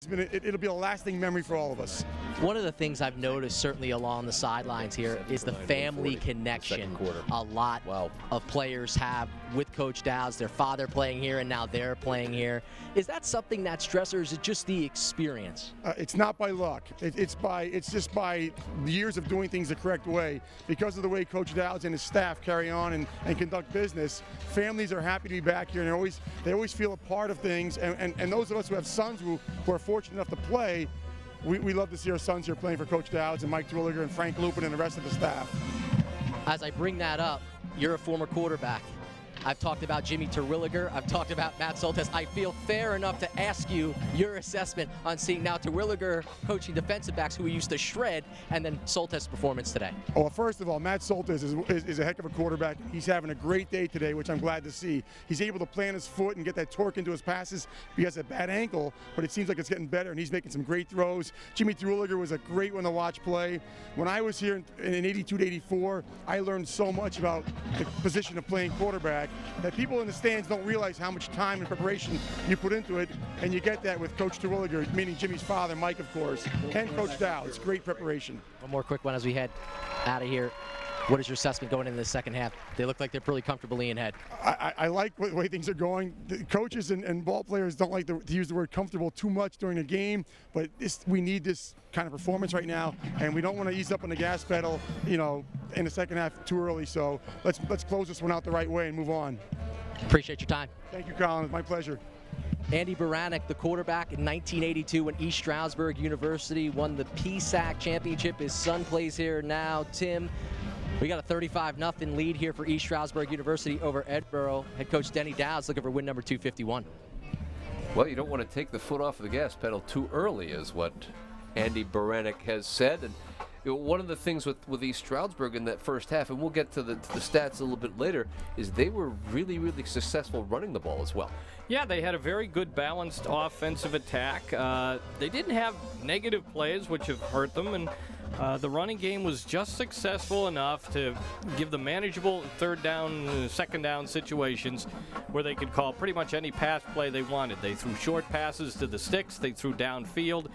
It'll be a lasting memory for all of us. One of the things I've noticed, certainly along the sidelines here, is the family connection a lot of players have with Coach Dowds. Their father playing here, and now they're playing here. Is that something that stresses, or is it just the experience? It's not by luck. It's just by years of doing things the correct way. Because of the way Coach Dowds and his staff carry on and conduct business, families are happy to be back here, and they always feel a part of things. And those of us who have sons who are fortunate enough to play, we love to see our sons here playing for Coach Dowds and Mike Terwilliger and Frank Lupin and the rest of the staff. As I bring that up, you're a former quarterback. I've talked about Jimmy Terwilliger. I've talked about Matt Soltis. I feel fair enough to ask you your assessment on seeing now Terwilliger coaching defensive backs who we used to shred, and then Soltis' performance today. Well, first of all, Matt Soltis is a heck of a quarterback. He's having a great day today, which I'm glad to see. He's able to plant his foot and get that torque into his passes. He has a bad ankle, but it seems like it's getting better, and he's making some great throws. Jimmy Terwilliger was a great one to watch play. When I was here in 82 to 84, I learned so much about the position of playing quarterback that people in the stands don't realize how much time and preparation you put into it, and you get that with Coach Terwilliger, meaning Jimmy's father, Mike, of course, and Coach Dowds. Great preparation. One more quick one as we head out of here. What is your assessment going into the second half? They look like they're pretty comfortably in head. I like the way things are going. The coaches and ball players don't like to use the word comfortable too much during the game, but we need this kind of performance right now, and we don't want to ease up on the gas pedal, in the second half too early. So let's close this one out the right way and move on. Appreciate your time. Thank you, Colin. It's my pleasure. Andy Baranek, the quarterback in 1982 when East Stroudsburg University won the PSAC championship. His son plays here now. Tim, we got a 35-0 lead here for East Stroudsburg University over Edinboro. Head coach Denny Dowds looking for win number 251. Well, you don't want to take the foot off of the gas pedal too early, is what Andy Baranek has said. And one of the things with East Stroudsburg in that first half, and we'll get to the stats a little bit later, is they were really, really successful running the ball as well. Yeah, they had a very good balanced offensive attack. They didn't have negative plays, which have hurt them, and the running game was just successful enough to give them manageable third down, second down situations where they could call pretty much any pass play they wanted. They threw short passes to the sticks. They threw downfield.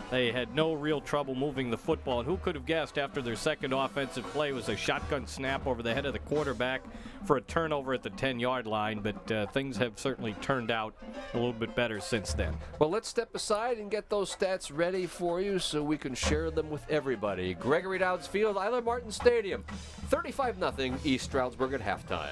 They had no real trouble moving the football. And who could have guessed after their second offensive play was a shotgun snap over the head of the quarterback for a turnover at the 10-yard line. But things have certainly turned out a little bit better since then. Well, let's step aside and get those stats ready for you so we can share them with everybody. Gregory Dowds Field, Eiler Martin Stadium, 35-0 East Stroudsburg at halftime.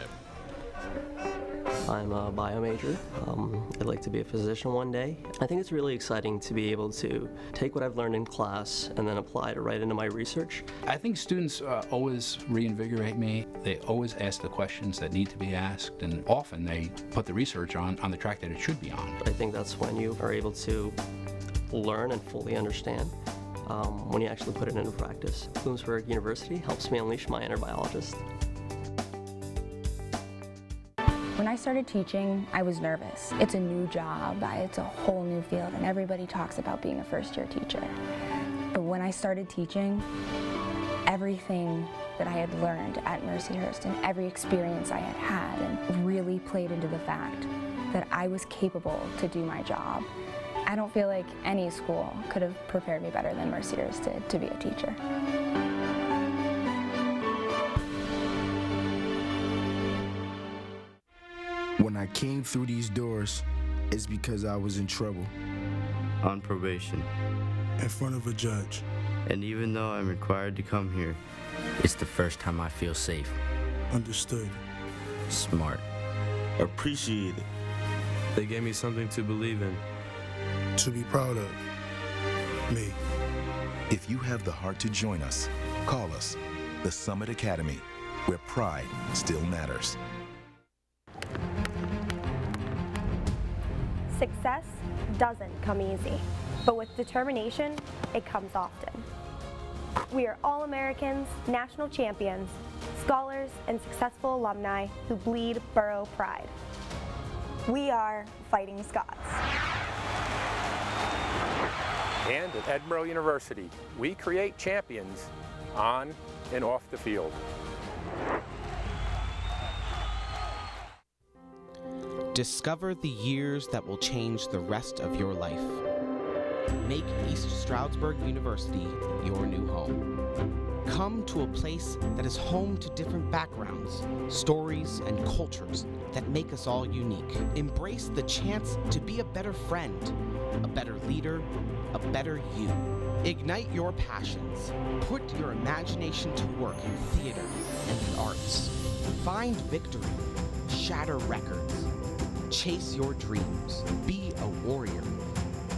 I'm a bio major. I'd like to be a physician one day. I think it's really exciting to be able to take what I've learned in class and then apply it right into my research. I think students always reinvigorate me. They always ask the questions that need to be asked, and often they put the research on the track that it should be on. I think that's when you are able to learn and fully understand when you actually put it into practice. Bloomsburg University helps me unleash my inner biologist. When I started teaching, I was nervous. It's a new job, it's a whole new field, and everybody talks about being a first-year teacher. But when I started teaching, everything that I had learned at Mercyhurst and every experience I had had and really played into the fact that I was capable to do my job. I don't feel like any school could have prepared me better than Mercyhurst did to be a teacher. When I came through these doors, it's because I was in trouble. On probation. In front of a judge. And even though I'm required to come here, it's the first time I feel safe. Understood. Smart. Appreciated. They gave me something to believe in. To be proud of. Me. If you have the heart to join us, call us, the Summit Academy, where pride still matters. Success doesn't come easy, but with determination, it comes often. We are all Americans, national champions, scholars, and successful alumni who bleed borough pride. We are Fighting Scots. And at Edinboro University, we create champions on and off the field. Discover the years that will change the rest of your life. Make East Stroudsburg University your new home. Come to a place that is home to different backgrounds, stories, and cultures that make us all unique. Embrace the chance to be a better friend, a better leader, a better you. Ignite your passions. Put your imagination to work in theater and the arts. Find victory. Shatter records. Chase your dreams. Be a warrior.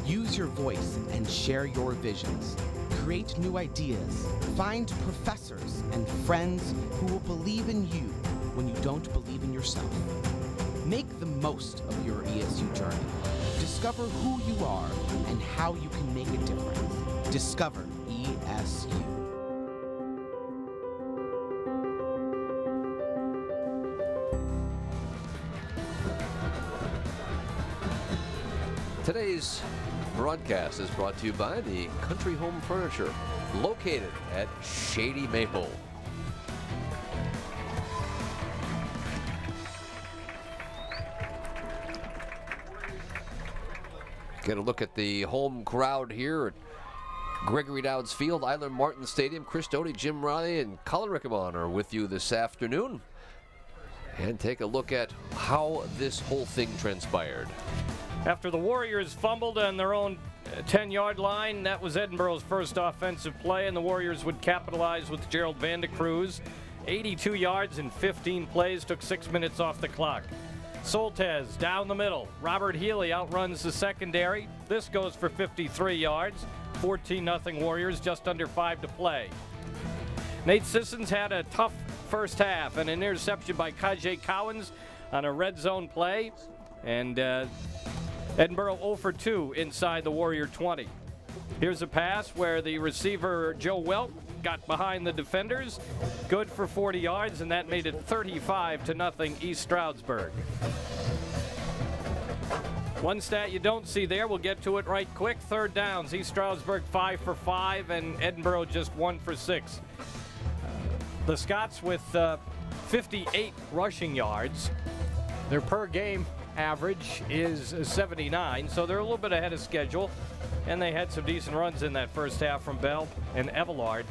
Use your voice and share your visions. Create new ideas. Find professors and friends who will believe in you when you don't believe in yourself. Make the most of your ESU journey. Discover who you are and how you can make a difference. Discover ESU. Today's broadcast is brought to you by the Country Home Furniture, located at Shady Maple. Get a look at the home crowd here at Gregory Dowds Field, Eiler Martin Stadium. Chris Doty, Jim Riley, and Colin Rickemon are with you this afternoon. And take a look at how this whole thing transpired. After the Warriors fumbled on their own 10-yard line, that was Edinboro's first offensive play, and the Warriors would capitalize with Gerald Vandecruz. 82 yards in 15 plays, took 6 minutes off the clock. Soltez down the middle. Robert Healy outruns the secondary. This goes for 53 yards. 14-0 Warriors, just under 5 to play. Nate Sissons had a tough first half, and an interception by Kajay Cowens on a red zone play. And Edinboro 0 for 2 inside the Warrior 20. Here's a pass where the receiver Joe Welk got behind the defenders. Good for 40 yards, and that made it 35-0 East Stroudsburg. One stat you don't see there, we'll get to it right quick. Third downs, East Stroudsburg 5 for 5, and Edinboro just 1 for 6. The Scots with 58 rushing yards. Their per game average is 79, so they're a little bit ahead of schedule. And they had some decent runs in that first half from Bell and Evelard,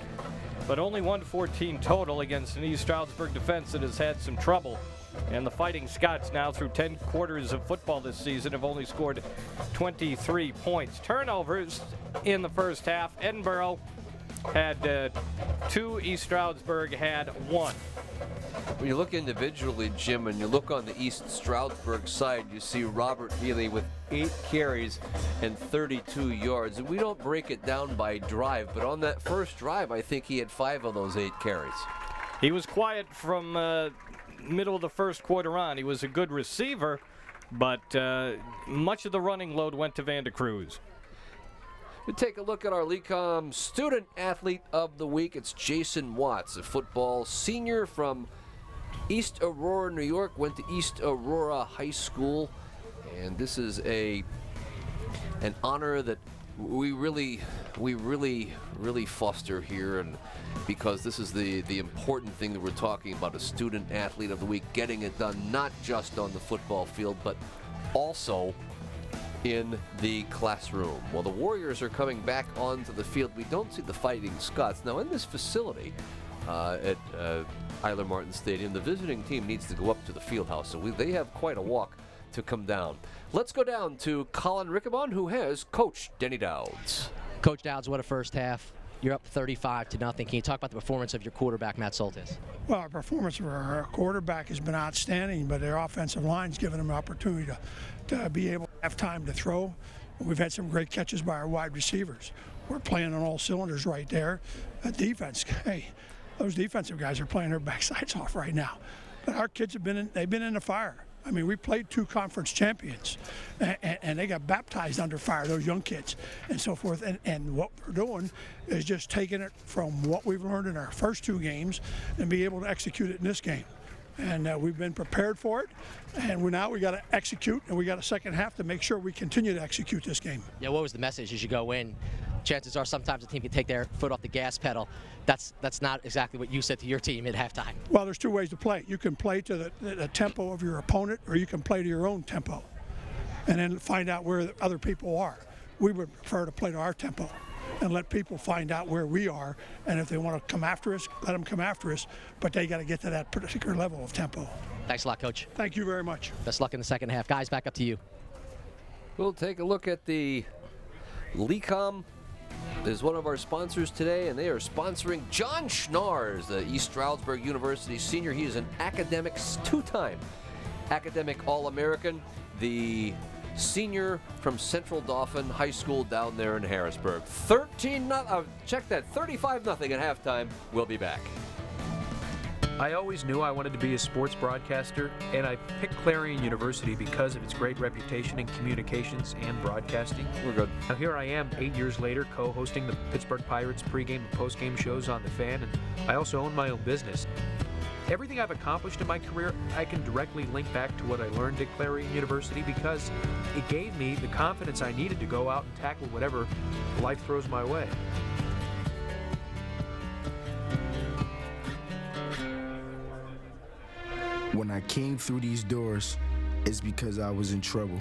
but only 114 total against an East Stroudsburg defense that has had some trouble. And the Fighting Scots now through 10 quarters of football this season have only scored 23 points. Turnovers in the first half. Edinboro had 2, East Stroudsburg had 1. When you look individually, Jim, and you look on the East Stroudsburg side, you see Robert Healy with 8 carries and 32 yards. And we don't break it down by drive, but on that first drive, I think he had 5 of those 8 carries. He was quiet from middle of the first quarter on. He was a good receiver, but much of the running load went to Vandecruz. We take a look at our LECOM Student Athlete of the Week. It's Jason Watts, a football senior from East Aurora, New York, went to East Aurora High School, and this is an honor that we really foster here, and because this is the important thing that we're talking about, a Student Athlete of the Week, getting it done not just on the football field, but also in the classroom. Well, the Warriors are coming back onto the field. We don't see the Fighting Scots. Now, in this facility at Eiler Martin Stadium, the visiting team needs to go up to the field house, so they have quite a walk to come down. Let's go down to Colin Rickemon, who has Coach Denny Dowds. Coach Dowds, what a first half. You're up 35-0. Can you talk about the performance of your quarterback, Matt Soltis? Well, our performance of our quarterback has been outstanding, but their offensive line's given them an opportunity to be able to have time to throw. We've had some great catches by our wide receivers. We're playing on all cylinders right there. Defense, hey, those defensive guys are playing their backsides off right now. But our kids have been in the fire. I mean, we played 2 conference champions, and they got baptized under fire, those young kids, and so forth. And what we're doing is just taking it from what we've learned in our first 2 games and be able to execute it in this game. And we've been prepared for it, and now we got to execute, and we got a second half to make sure we continue to execute this game. Yeah, what was the message as you go in? Chances are sometimes a team can take their foot off the gas pedal. That's not exactly what you said to your team at halftime. Well, there's 2 ways to play. You can play to the tempo of your opponent, or you can play to your own tempo and then find out where the other people are. we would prefer to play to our tempo and let people find out where we are, and if they want to come after us, let them come after us, but they got to get to that particular level of tempo. Thanks a lot, Coach. Thank you very much. Best luck in the second half. Guys, back up to you. We'll take a look at the LECOM is one of our sponsors today, and they are sponsoring John Schnars, the East Stroudsburg University senior. He is an academics, two-time academic All-American, the senior from Central Dauphin High School down there in Harrisburg. 35-0 at halftime. We'll be back. I always knew I wanted to be a sports broadcaster, and I picked Clarion University because of its great reputation in communications and broadcasting. We're good. Now here I am, 8 years later, co-hosting the Pittsburgh Pirates pregame and postgame shows on The Fan, and I also own my own business. Everything I've accomplished in my career, I can directly link back to what I learned at Clarion University because it gave me the confidence I needed to go out and tackle whatever life throws my way. When I came through these doors, it's because I was in trouble.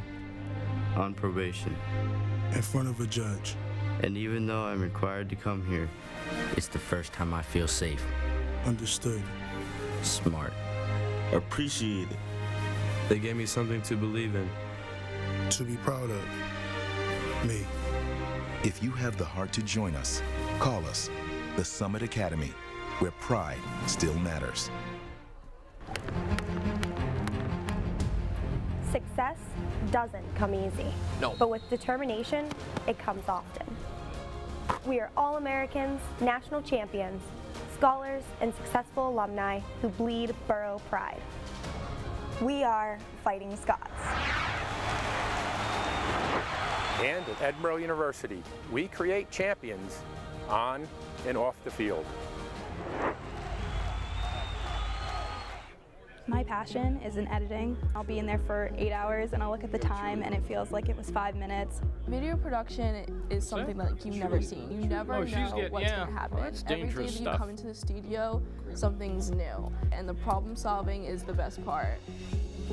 On probation. In front of a judge. And even though I'm required to come here, it's the first time I feel safe. Understood. Smart. Appreciated. They gave me something to believe in. To be proud of. Me. If you have the heart to join us, call us, the Summit Academy, where pride still matters. Success doesn't come easy. No. But with determination, it comes often. We are All-Americans, national champions, scholars, and successful alumni who bleed borough pride. We are Fighting Scots. And at Edinboro University, we create champions on and off the field. My passion is in editing. I'll be in there for 8 hours and I'll look at the time and it feels like it was 5 minutes. Video production is something that you've never seen. You never know what's going to happen. That's dangerous Every day that you stuff. come into the studio, something's new. And the problem solving is the best part.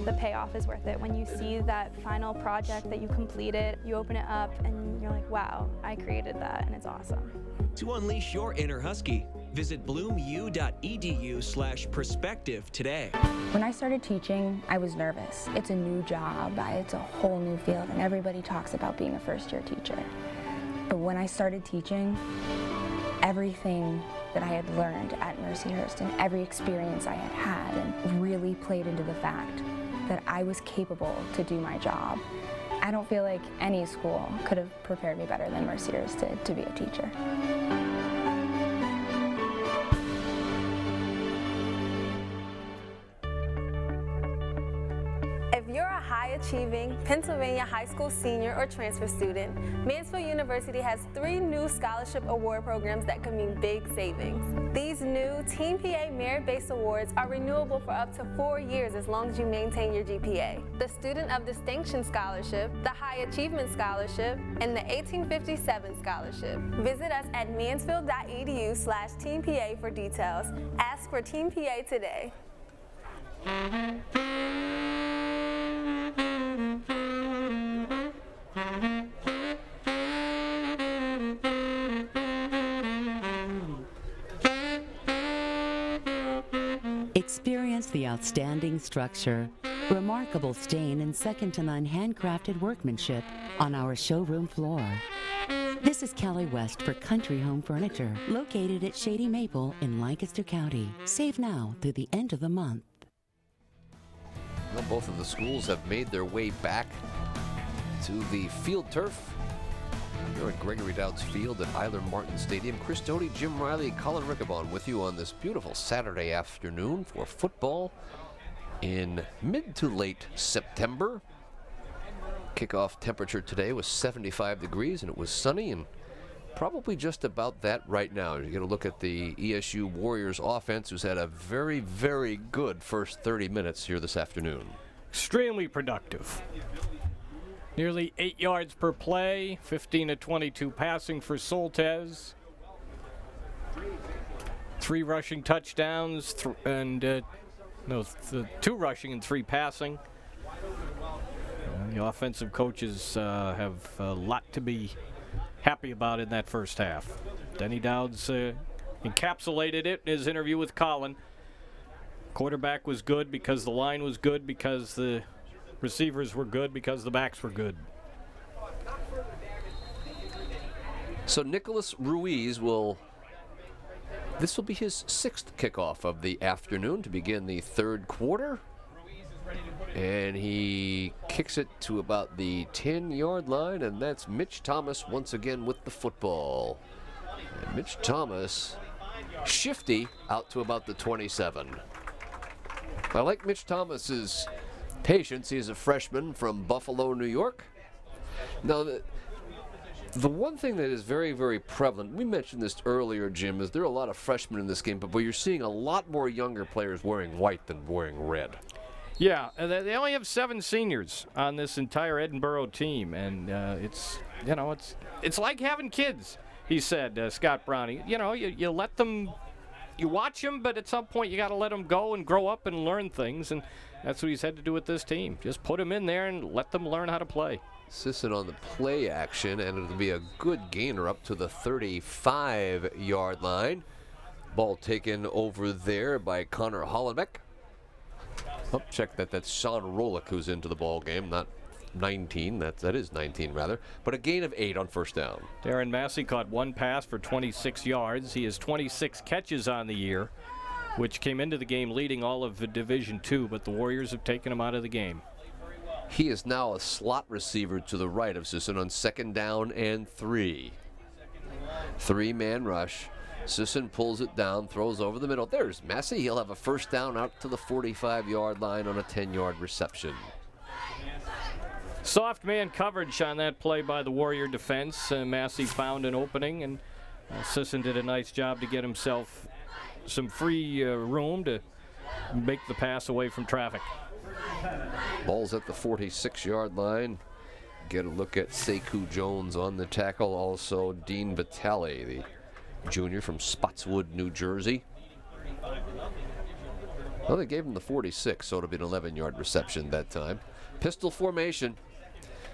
The payoff is worth it. When you see that final project that you completed, you open it up and you're like, wow, I created that and it's awesome. To unleash your inner Husky, visit bloomu.edu/perspective today. When I started teaching, I was nervous. It's a new job, it's a whole new field, and everybody talks about being a first-year teacher. But when I started teaching, everything that I had learned at Mercyhurst and every experience I had had and really played into the fact that I was capable to do my job. I don't feel like any school could have prepared me better than Mercyhurst to be a teacher. If you're a high-achieving Pennsylvania high school senior or transfer student, Mansfield University has 3 new scholarship award programs that could mean big savings. These new Team PA merit-based awards are renewable for up to 4 years as long as you maintain your GPA. The Student of Distinction Scholarship, the High Achievement Scholarship, and the 1857 Scholarship. Visit us at mansfield.edu/TeamPA for details. Ask for Team PA today. Experience the outstanding structure, remarkable stain, and second-to-none handcrafted workmanship on our showroom floor. This is Kelly West for Country Home Furniture, located at Shady Maple in Lancaster County. Save now through the end of the month. Well, both of the schools have made their way back to the field turf. Here at Gregory Dowds Field at Eiler Martin Stadium. Chris Doty, Jim Riley, Colin Riccabon with you on this beautiful Saturday afternoon for football in mid to late September. Kickoff temperature today was 75 degrees and it was sunny and probably just about that right now. You get a look at the ESU Warriors offense, who's had a very, very good first 30 minutes here this afternoon. Extremely productive. Nearly 8 yards per play, 15 to 22 passing for Soltez. 3 rushing touchdowns, 2 rushing and 3 passing. The offensive coaches have a lot to be happy about in that first half. Denny Dowds encapsulated it in his interview with Colin. Quarterback was good because the line was good, because the receivers were good, because the backs were good. So Nicholas Ruiz this will be his 6th kickoff of the afternoon to begin the third quarter. And he kicks it to about the 10-yard line, and that's Mitch Thomas once again with the football. And Mitch Thomas, shifty, out to about the 27. I like Mitch Thomas's patience. He's a freshman from Buffalo, New York. Now, the one thing that is very, very prevalent, we mentioned this earlier, Jim, is there are a lot of freshmen in this game, but you're seeing a lot more younger players wearing white than wearing red. Yeah, they only have 7 seniors on this entire Edinboro team, and it's like having kids, he said, Scott Browning. You let them, you watch them, but at some point you got to let them go and grow up and learn things, and that's what he's had to do with this team. Just put them in there and let them learn how to play. Sisson on the play action, and it'll be a good gainer up to the 35-yard line. Ball taken over there by Connor Hollenbeck. Oh, check that. That's Sean Rolick who's into the ball game, not 19. That is 19 rather. But a gain of 8 on first down. Darren Massey caught 1 pass for 26 yards. He has 26 catches on the year, which came into the game leading all of Division II, but the Warriors have taken him out of the game. He is now a slot receiver to the right of Sisson on 2nd down and 3. 3-man rush. Sisson pulls it down, throws over the middle. There's Massey. He'll have a first down out to the 45-yard line on a 10-yard reception. Soft man coverage on that play by the Warrior defense. Massey found an opening, and Sisson did a nice job to get himself some free room to make the pass away from traffic. Ball's at the 46-yard line. Get a look at Sekou Jones on the tackle. Also Dean Vitale, the junior from Spotswood, New Jersey. Well, they gave him the 46, so it'll be an 11-yard reception that time. Pistol formation.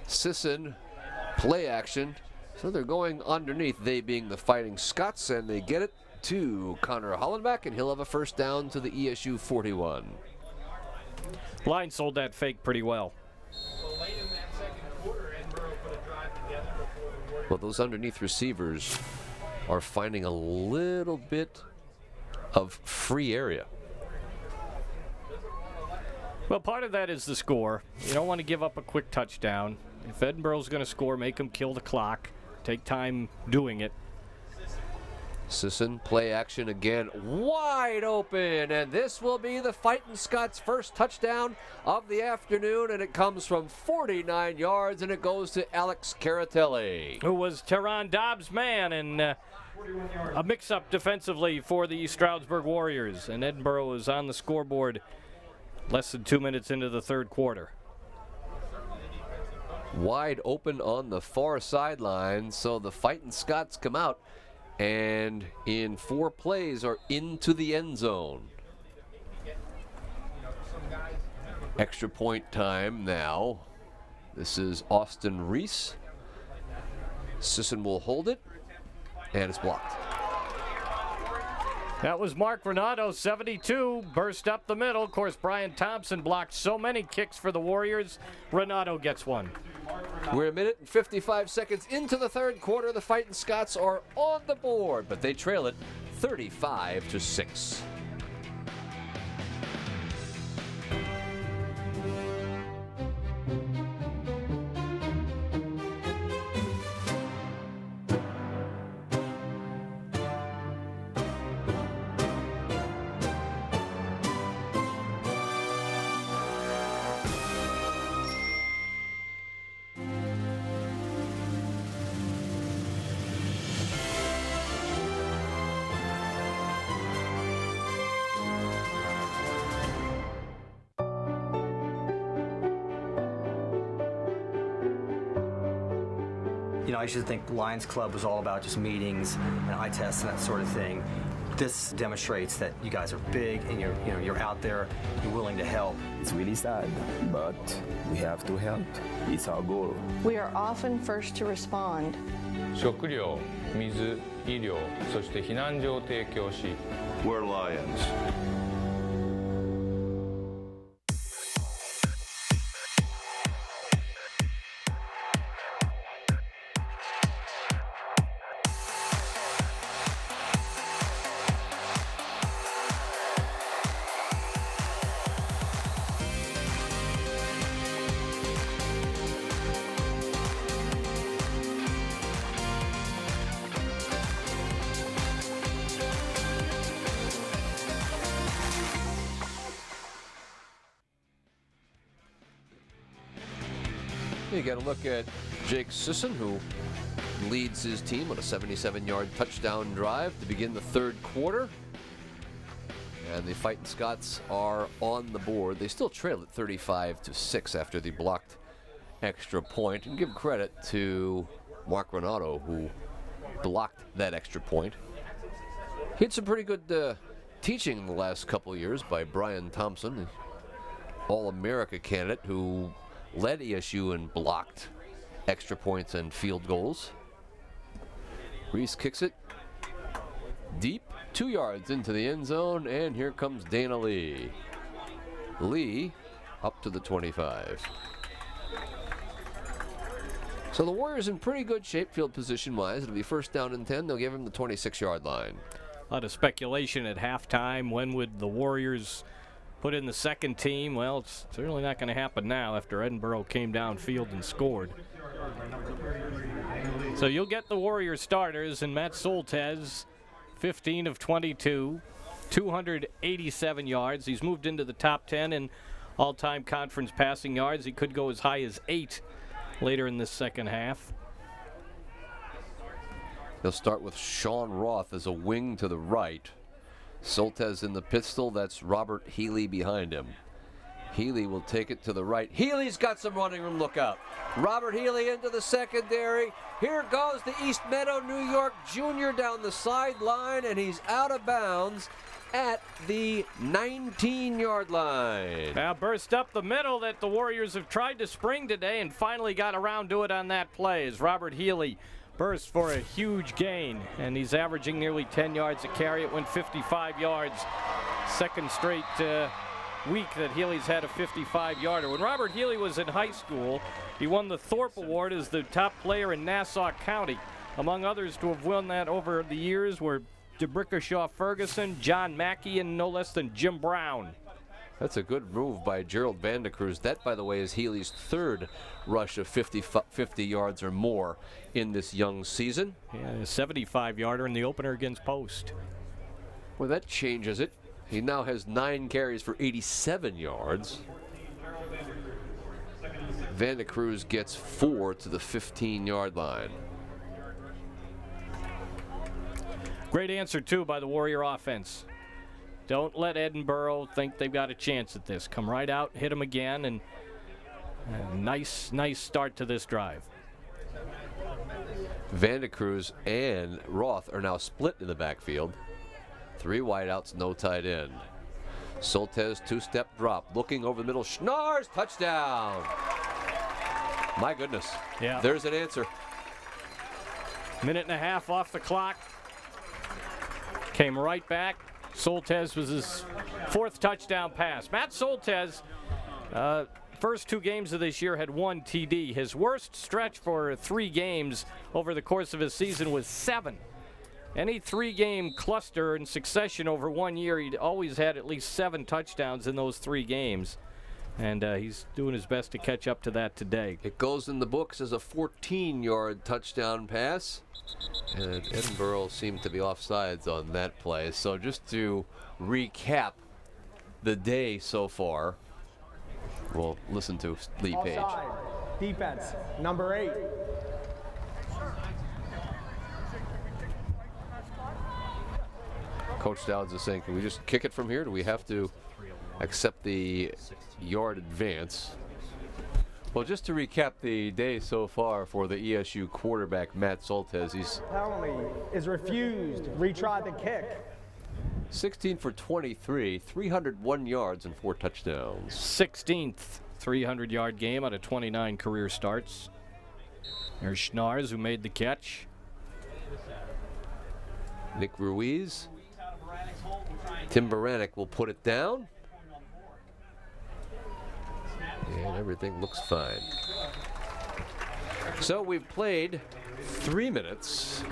Sisson, play action. So they're going underneath, they being the Fighting Scots, and they get it to Connor Hollenbeck, and he'll have a first down to the ESU 41. Line sold that fake pretty well. Well, those underneath receivers are finding a little bit of free area. Well, part of that is the score. You don't want to give up a quick touchdown. If Edinboro's going to score, make them kill the clock. Take time doing it. Sisson, play action again, wide open, and this will be the Fightin' Scots' first touchdown of the afternoon, and it comes from 49 yards, and it goes to Alex Caratelli, who was Teron Dobbs' man, and a mix-up defensively for the Stroudsburg Warriors, and Edinboro is on the scoreboard less than 2 minutes into the third quarter. Wide open on the far sideline, so the Fightin' Scots come out and in 4 plays are into the end zone. Extra point time now. This is Austin Reese. Sisson will hold it, and it's blocked. That was Mark Renato, 72, burst up the middle. Of course, Brian Thompson blocked so many kicks for the Warriors. Renato gets one. We're a minute and 55 seconds into the third quarter. The Fightin' Scots are on the board, but they trail it 35-6. You know, I used to think Lions Club was all about just meetings and eye tests and that sort of thing. This demonstrates that you guys are big and you're out there, you're willing to help. It's really sad, but we have to help. It's our goal. We are often first to respond. 食料、水、医療、そして避難所を提供し We're Lions. You got to look at Jake Sisson, who leads his team on a 77-yard touchdown drive to begin the third quarter. And the Fighting Scots are on the board. They still trail at 35-6 after the blocked extra point. And give credit to Mark Renato, who blocked that extra point. He had some pretty good teaching in the last couple of years by Brian Thompson, the All-America candidate who led ESU and blocked extra points and field goals. Reese kicks it deep, 2 yards into the end zone, and here comes Dana Lee. Lee up to the 25. So the Warriors in pretty good shape field position-wise. It'll be first down and 10. They'll give him the 26-yard line. A lot of speculation at halftime. When would the Warriors put in the second team? Well, it's certainly not going to happen now after Edinboro came downfield and scored. So you'll get the Warrior starters, and Matt Soltesz, 15 of 22, 287 yards. He's moved into the top 10 in all-time conference passing yards. He could go as high as 8 later in this second half. They'll start with Sean Roth as a wing to the right. Soltesz in the pistol, that's Robert Healy behind him. Healy will take it to the right. Healy's got some running room, look out. Robert Healy into the secondary. Here goes the East Meadow, New York junior down the sideline, and he's out of bounds at the 19-yard line. Now burst up the middle that the Warriors have tried to spring today and finally got around to it on that play as Robert Healy burst for a huge gain, and he's averaging nearly 10 yards a carry. It went 55 yards. Second straight week that Healy's had a 55-yarder. When Robert Healy was in high school, he won the Thorpe Award as the top player in Nassau County. Among others to have won that over the years were DeBrickashaw Ferguson, John Mackey, and no less than Jim Brown. That's a good move by Gerald Vandecruz. That, by the way, is Healy's third rush of 50 yards or more in this young season. Yeah, a 75-yarder in the opener against Post. Well, that changes it. He now has 9 carries for 87 yards. Vandecruz gets 4 to the 15-yard line. Great answer, too, by the Warrior offense. Don't let Edinboro think they've got a chance at this. Come right out, hit them again, and a nice start to this drive. Vandecruz and Roth are now split in the backfield. 3 wideouts, no tight end. Soltesz, 2-step drop, looking over the middle. Schnars, touchdown. My goodness. Yeah. There's an answer. Minute and a half off the clock. Came right back. Soltesz was his 4th touchdown pass. Matt Soltesz, first 2 games of this year had 1 TD. His worst stretch for 3 games over the course of his season was 7. Any 3-game cluster in succession over 1 year, he'd always had at least 7 touchdowns in those 3 games. And he's doing his best to catch up to that today. It goes in the books as a 14-yard touchdown pass. And Edinboro seemed to be offsides on that play. So just to recap the day so far, we'll listen to Lee Page. Offside. Defense, number 8. Coach Dowds is saying, can we just kick it from here? Do we have to accept the yard advance? Well, just to recap the day so far for the ESU quarterback, Matt Soltesz, Penalty is refused. Retry the kick. 16 for 23, 301 yards and 4 touchdowns. 16th 300-yard game out of 29 career starts. There's Schnars, who made the catch. Nick Ruiz. Tim Baranek will put it down. And everything looks fine. So we've played 3 minutes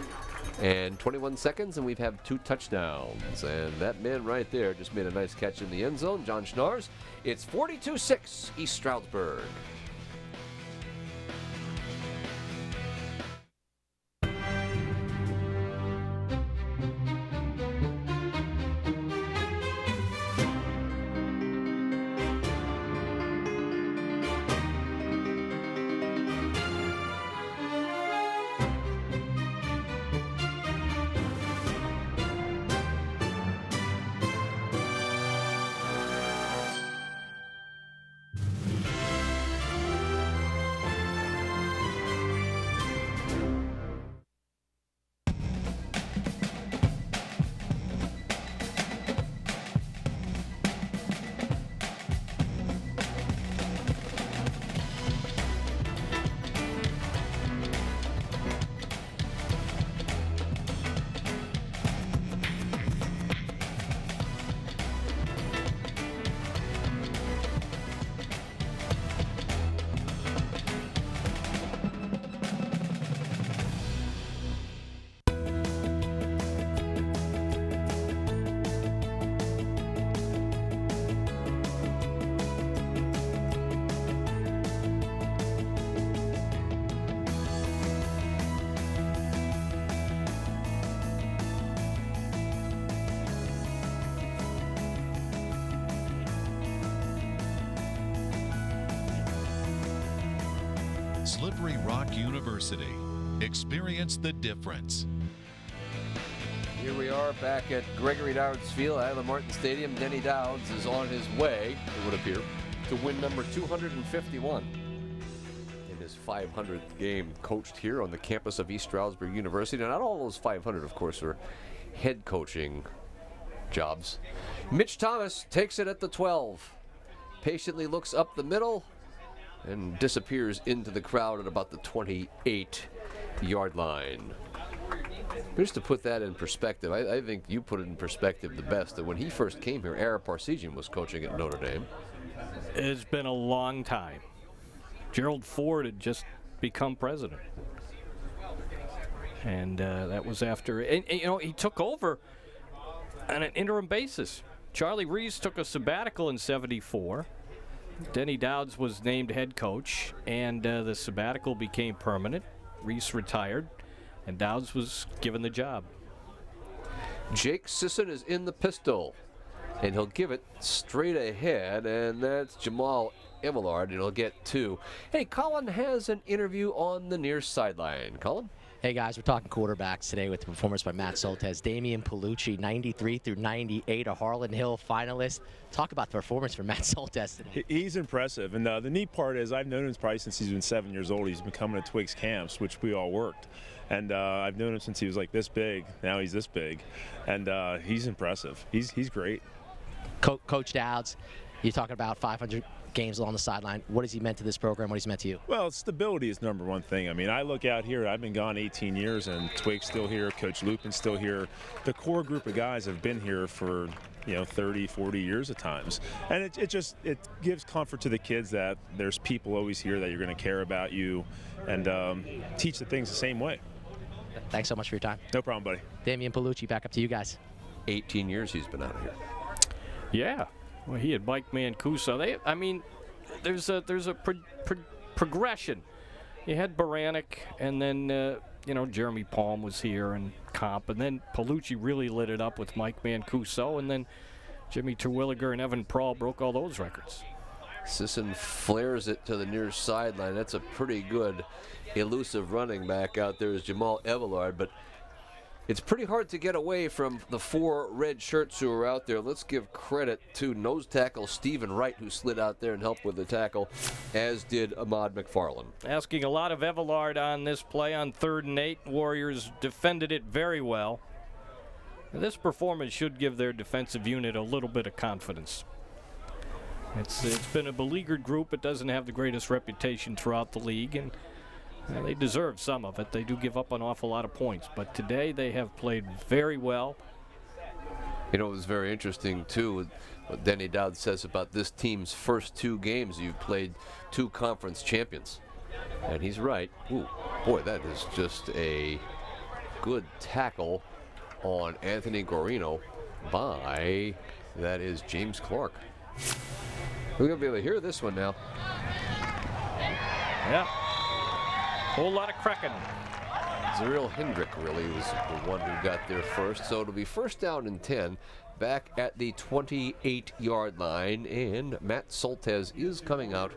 and 21 seconds, and we've had 2 touchdowns. And that man right there just made a nice catch in the end zone, John Schnars. It's 42-6, East Stroudsburg. Slippery Rock University. Experience the difference. Here we are back at Gregory Dowds Field, Isla Martin Stadium. Denny Dowds is on his way, it would appear, to win number 251 in his 500th game coached here on the campus of East Stroudsburg University. Now, not all those 500, of course, are head coaching jobs. Mitch Thomas takes it at the 12. Patiently looks up the middle and disappears into the crowd at about the 28-yard line. Just to put that in perspective, I think you put it in perspective the best, that when he first came here, Ara Parsegian was coaching at Notre Dame. It's been a long time. Gerald Ford had just become president. And that was after, and, you know, he took over on an interim basis. Charlie Reese took a sabbatical in '74. Denny Dowds was named head coach, and the sabbatical became permanent. Reese retired, and Dowds was given the job. Jake Sisson is in the pistol, and he'll give it straight ahead, and that's Jamal Emillard, and he'll get 2. Hey, Colin has an interview on the near sideline. Colin? Hey guys, we're talking quarterbacks today with the performance by Matt Soltesz. Damian Palucci, 93 through 98, a Harlan Hill finalist. Talk about the performance for Matt Soltesz today. He's impressive, and the neat part is I've known him probably since he's been 7 years old. He's been coming to Twiggs camps, which we all worked. And I've known him since he was like this big. Now he's this big, and he's impressive. He's great. Coach Dowds, you're talking about 500 games along the sideline. What has he meant to this program? What has he meant to you? Well, stability is number one thing. I mean, I look out here, I've been gone 18 years, and Twig's still here, Coach Lupin's still here. The core group of guys have been here for, 30, 40 years at times. And it gives comfort to the kids that there's people always here that you're going to care about you and teach the things the same way. Thanks so much for your time. No problem, buddy. Damian Palucci, back up to you guys. 18 years he's been out here. Yeah. Well, he had Mike Mancuso. There's a progression. You had Baranek, and then Jeremy Palm was here and Comp, and then Palucci really lit it up with Mike Mancuso, and then Jimmy Terwilliger and Evan Prawl broke all those records. Sisson flares it to the near sideline. That's a pretty good elusive running back out there is Jamal Evillard, but it's pretty hard to get away from the 4 red shirts who are out there. Let's give credit to nose tackle Stephen Wright, who slid out there and helped with the tackle, as did Ahmad McFarland. Asking a lot of Evillard on this play on 3rd and 8. Warriors defended it very well. This performance should give their defensive unit a little bit of confidence. It's been a beleaguered group. It doesn't have the greatest reputation throughout the league, and they deserve some of it. They do give up an awful lot of points, but today they have played very well. You know, it was very interesting, too, what Denny Dowd says about this team's first 2 games. You've played 2 conference champions. And he's right. Ooh, boy, that is just a good tackle on Anthony Guarino by, that is James Clark. We're going to be able to hear this one now. Yeah. Whole lot of cracking. Zuriel Hendrick really was the one who got there first. So it'll be first down and 10 back at the 28-yard line. And Matt Soltesz is coming out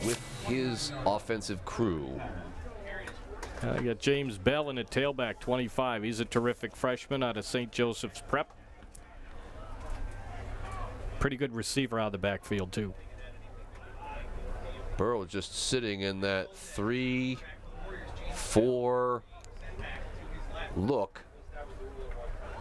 with his offensive crew. I got James Bell in at tailback, 25. He's a terrific freshman out of St. Joseph's Prep. Pretty good receiver out of the backfield, too. Burrow just sitting in that 3-4 look.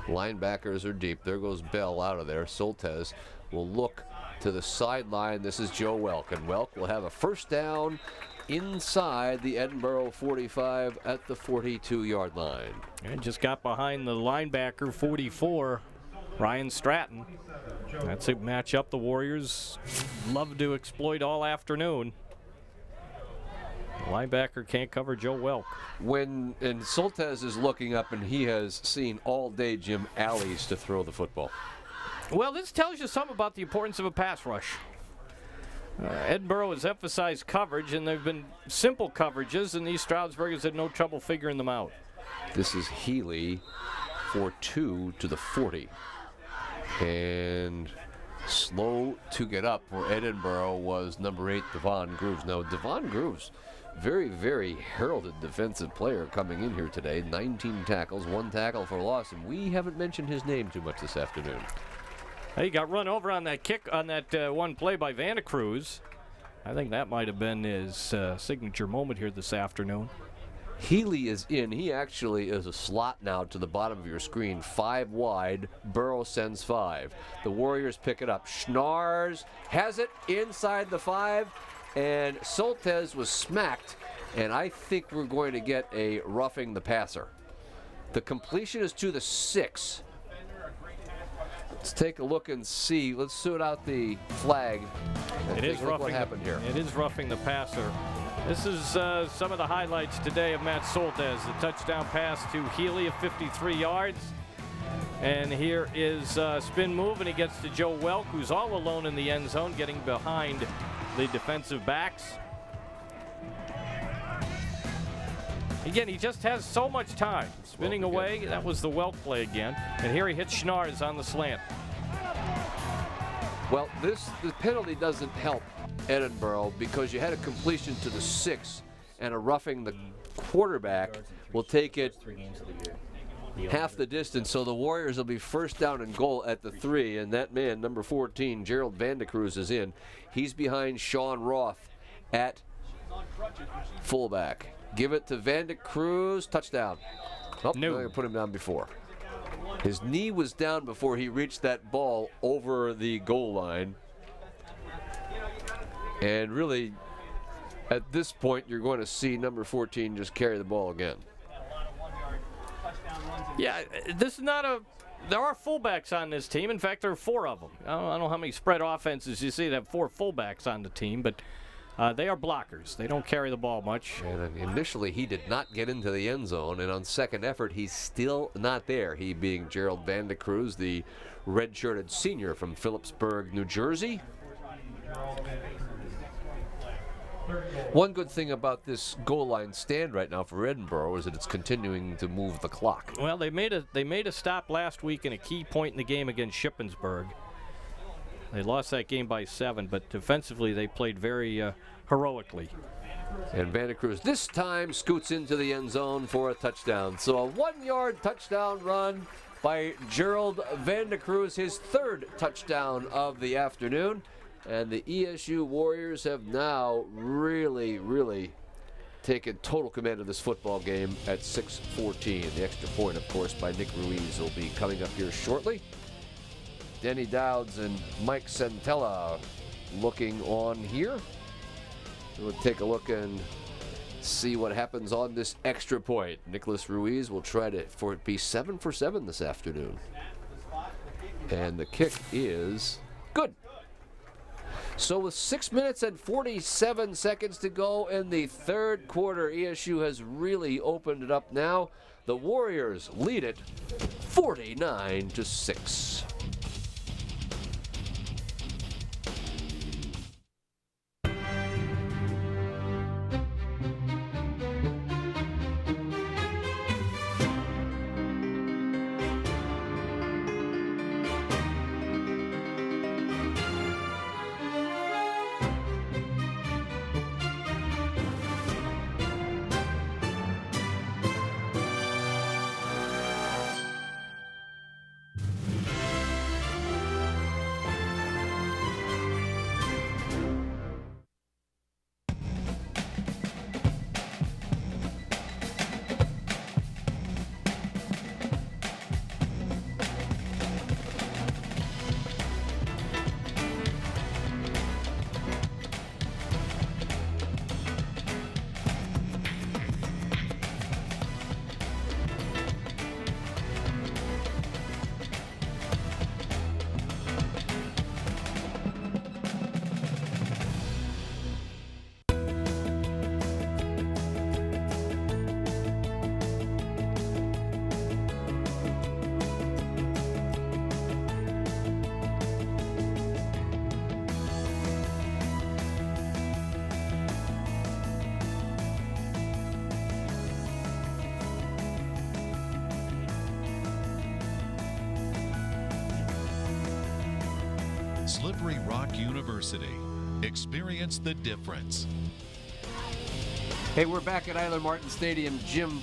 Linebackers are deep. There goes Bell out of there. Soltesz will look to the sideline. This is Joe Welk, and Welk will have a first down inside the Edinboro 45 at the 42-yard line. And just got behind the linebacker, 44, Ryan Stratton. That's a matchup the Warriors love to exploit all afternoon. The linebacker can't cover Joe Welk. And Soltesz is looking up, and he has seen all day, Jim, alleys to throw the football. Well, this tells you something about the importance of a pass rush. Edinboro has emphasized coverage, and they've been simple coverages, and these Stroudsburgers had no trouble figuring them out. This is Healy for 2 to the 40. And slow to get up for Edinboro was number 8, Devon Grooves. Now, Devon Grooves, very, very heralded defensive player coming in here today. 19 tackles, 1 tackle for loss, and we haven't mentioned his name too much this afternoon. He got run over on that kick on that one play by Vanda Cruz. I think that might have been his signature moment here this afternoon. Healy is in. He actually is a slot now to the bottom of your screen. 5 wide. Burrow sends 5. The Warriors pick it up. Schnars has it inside the 5, and Soltesz was smacked, and I think we're going to get a roughing the passer. The completion is to the 6. Let's take a look and see. Let's suit out the flag. It is roughing what happened here. It is roughing the passer. This is some of the highlights today of Matt Soltesz. The touchdown pass to Healy of 53 yards. And here is spin move, and he gets to Joe Welk, who's all alone in the end zone, getting behind the defensive backs. Again, he just has so much time. Spinning away, that was the Welk play again. And here he hits Schnars on the slant. Well, the penalty doesn't help Edinboro because you had a completion to the 6 and a roughing the quarterback will take it half the distance. So the Warriors will be first down and goal at the 3, and that man, number 14, Gerald Vanda Cruz, is in. He's behind Sean Roth at fullback. Give it to Vanda Cruz, touchdown. Oh, no. I put him down before. His knee was down before he reached that ball over the goal line. And really, at this point, you're going to see number 14 just carry the ball again. Yeah, this is not a... There are fullbacks on this team. In fact, there are 4 of them. I don't know how many spread offenses you see that have 4 fullbacks on the team, but they are blockers. They don't carry the ball much. And initially, he did not get into the end zone, and on second effort, he's still not there. He being Gerald Vanda Cruz, the red-shirted senior from Phillipsburg, New Jersey. One good thing about this goal line stand right now for Edinboro is that it's continuing to move the clock. Well, they made a stop last week in a key point in the game against Shippensburg. They lost that game by 7, but defensively they played very heroically. And Vanda Cruz this time scoots into the end zone for a touchdown. So a 1-yard touchdown run by Gerald Vanda Cruz, his 3rd touchdown of the afternoon. And the ESU Warriors have now really taken total command of this football game at 6:14. The extra point, of course, by Nick Ruiz will be coming up here shortly. Denny Dowds and Mike Centella looking on here. We'll take a look and see what happens on this extra point. Nicholas Ruiz will try to be 7 for 7 this afternoon. And the kick is good. So with 6 minutes and 47 seconds to go in the third quarter, ESU has really opened it up now. The Warriors lead it 49-6. Slippery Rock University. Experience the difference. Hey, we're back at Eiler Martin Stadium. Jim,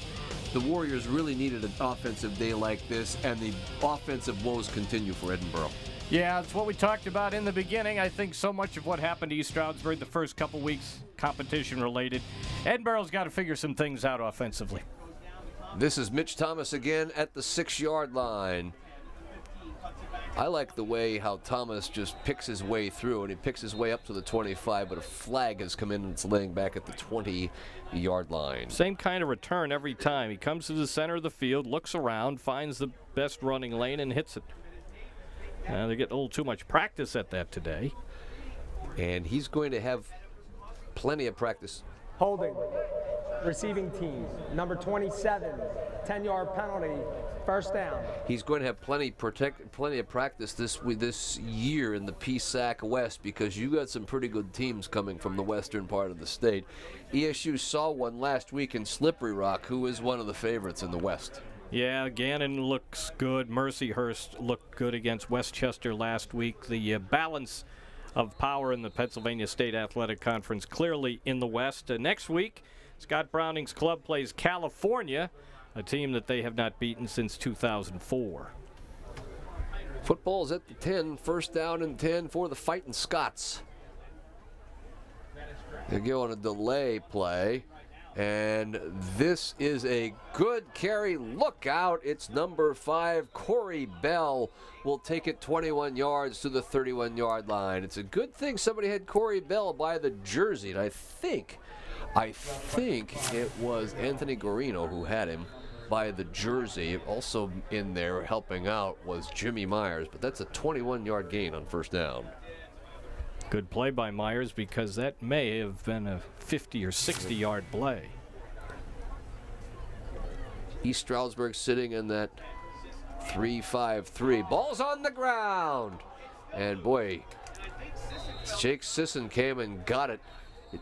the Warriors really needed an offensive day like this, and the offensive woes continue for Edinboro. Yeah, it's what we talked about in the beginning. I think so much of what happened to East Stroudsburg the first couple weeks, competition related. Edinboro's got to figure some things out offensively. This is Mitch Thomas again at the 6-yard line. I like the way how Thomas just picks his way through, and he picks his way up to the 25, but a flag has come in and it's laying back at the 20-yard line. Same kind of return every time. He comes to the center of the field, looks around, finds the best running lane, and hits it. They're getting a little too much practice at that today. And he's going to have plenty of practice. Holding. Receiving team, number 27, 10-yard penalty, first down. He's going to have plenty of practice this year in the PSAC West, because you got some pretty good teams coming from the western part of the state. ESU saw one last week in Slippery Rock, who is one of the favorites in the West. Yeah, Gannon looks good. Mercyhurst looked good against Westchester last week. The balance of power in the Pennsylvania State Athletic Conference clearly in the West. Next week, Scott Browning's club plays California, a team that they have not beaten since 2004. Football's at the 10, first down and 10 for the Fightin' Scots. They go on a delay play, and this is a good carry. Look out, it's number 5, Corey Bell will take it 21 yards to the 31-yard line. It's a good thing somebody had Corey Bell by the jersey, and I think it was Anthony Gorino who had him by the jersey. Also in there helping out was Jimmy Myers, but that's a 21-yard gain on first down. Good play by Myers, because that may have been a 50 or 60-yard play. East Stroudsburg sitting in that 3-5-3. Ball's on the ground. And boy, Jake Sisson came and got it.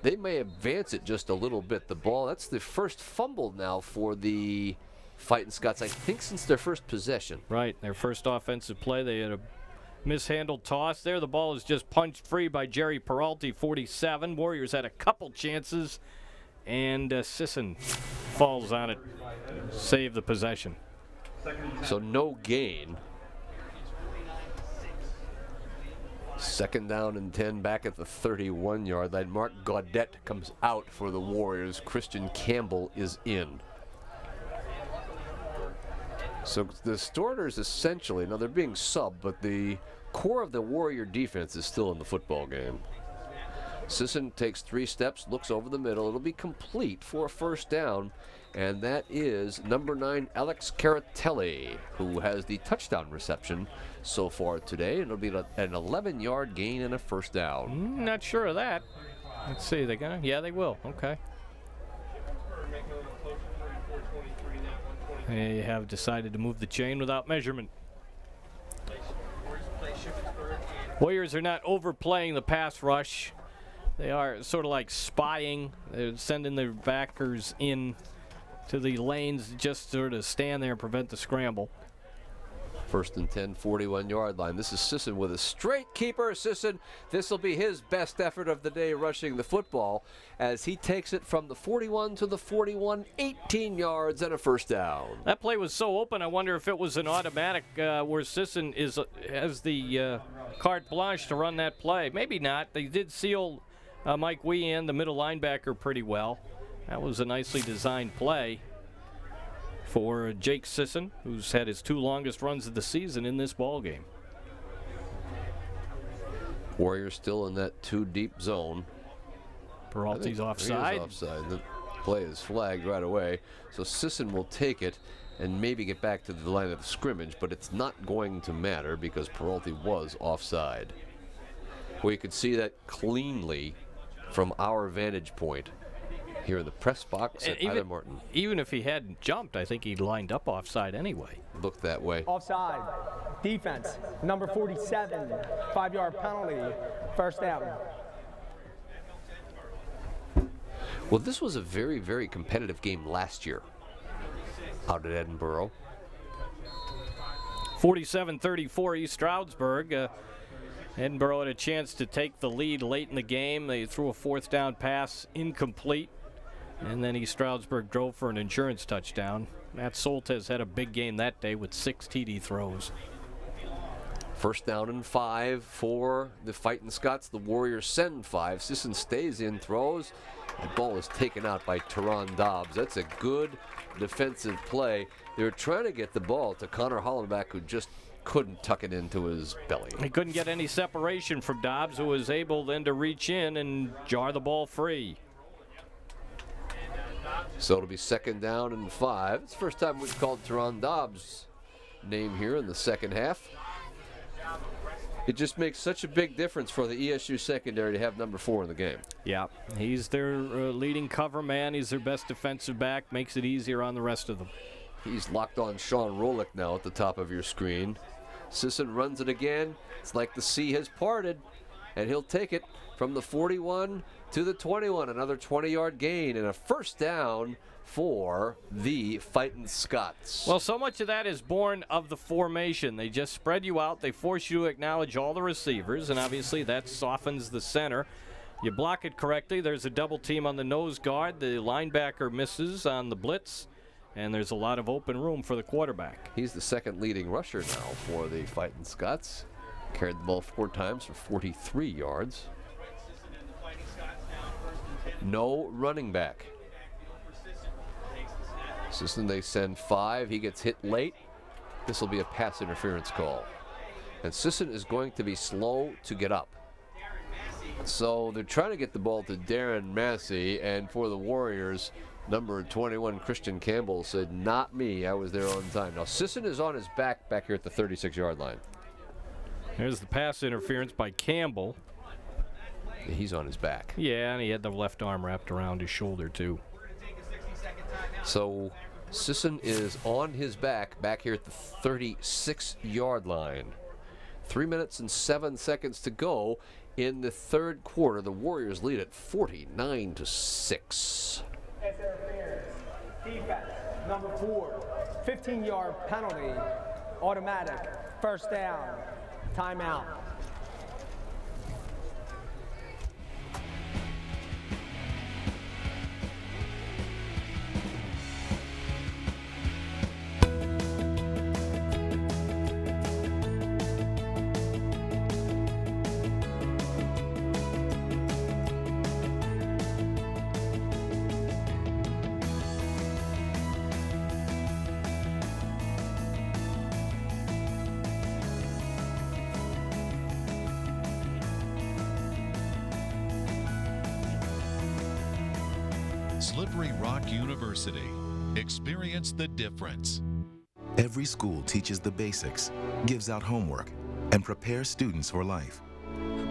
They may advance it just a little bit, the ball. That's the first fumble now for the Fightin' Scots, I think, since their first possession. Right, their first offensive play. They had a mishandled toss there. The ball is just punched free by Jerry Peralti, 47. Warriors had a couple chances, and Sisson falls on it, save the possession. So no gain. Second down and 10 back at the 31-yard line. Mark Gaudet comes out for the Warriors. Christian Campbell is in. So the starters essentially, now they're being subbed, but the core of the Warrior defense is still in the football game. Sisson takes 3 steps, looks over the middle. It'll be complete for a first down, and that is number 9, Alex Caratelli, who has the touchdown reception so far today. It'll be an 11-yard gain and a first down. Not sure of that. Let's see, they gonna? Yeah, they will. Okay. They have decided to move the chain without measurement. Warriors are not overplaying the pass rush. They are sort of like spying. They're sending their backers in to the lanes just sort of stand there and prevent the scramble. First and 10, 41-yard line. This is Sisson with a straight keeper. Sisson, this will be his best effort of the day rushing the football as he takes it from the 41 to the 41, 18 yards and a first down. That play was so open, I wonder if it was an automatic where Sisson has the carte blanche to run that play. Maybe not. They did seal Mike Wee in, the middle linebacker, pretty well. That was a nicely designed play for Jake Sisson, who's had his 2 longest runs of the season in this ball game. Warriors still in that 2-deep zone. Peralte's offside. He is offside. The play is flagged right away. So Sisson will take it and maybe get back to the line of scrimmage, but it's not going to matter because Peralta was offside. We could see that cleanly from our vantage point here in the press box at Ida Martin. Even if he hadn't jumped, I think he lined up offside anyway. Looked that way. Offside. Defense. Number 47. 5-yard penalty. First down. Well, this was a very, very competitive game last year out at Edinboro. 47-34 East Stroudsburg. Edinboro had a chance to take the lead late in the game. They threw a 4th down pass incomplete. And then East Stroudsburg drove for an insurance touchdown. Matt Soltesz had a big game that day with 6 TD throws. First down and 5 for the Fightin' Scots. The Warriors send 5. Sisson stays in, throws. The ball is taken out by Teron Dobbs. That's a good defensive play. They were trying to get the ball to Connor Hollenbach, who just couldn't tuck it into his belly. He couldn't get any separation from Dobbs, who was able then to reach in and jar the ball free. So it'll be second down and 5. It's the first time we've called Teron Dobbs' name here in the second half. It just makes such a big difference for the ESU secondary to have number 4 in the game. Yeah, he's their leading cover man. He's their best defensive back. Makes it easier on the rest of them. He's locked on Sean Rolick now at the top of your screen. Sisson runs it again. It's like the sea has parted, and he'll take it from the 41 to the 21. Another 20-yard gain and a first down for the Fightin' Scots. Well, so much of that is born of the formation. They just spread you out. They force you to acknowledge all the receivers, and obviously that softens the center. You block it correctly. There's a double team on the nose guard. The linebacker misses on the blitz, and there's a lot of open room for the quarterback. He's the second leading rusher now for the Fightin' Scots. Carried the ball 4 times for 43 yards. No running back. Sisson, they send 5. He gets hit late. This will be a pass interference call. And Sisson is going to be slow to get up. So they're trying to get the ball to Darren Massey, and for the Warriors, number 21, Christian Campbell, said, "Not me, I was there on time." Now Sisson is on his back here at the 36-yard line. There's the pass interference by Campbell. Yeah, he's on his back. Yeah, and he had the left arm wrapped around his shoulder, too. So Sisson is on his back here at the 36-yard line. 3 minutes and 7 seconds to go in the third quarter. The Warriors lead at 49-6. Defense, number 4, 15-yard penalty, automatic, first down, timeout. Slippery Rock University. Experience the difference. Every school teaches the basics, gives out homework, and prepares students for life.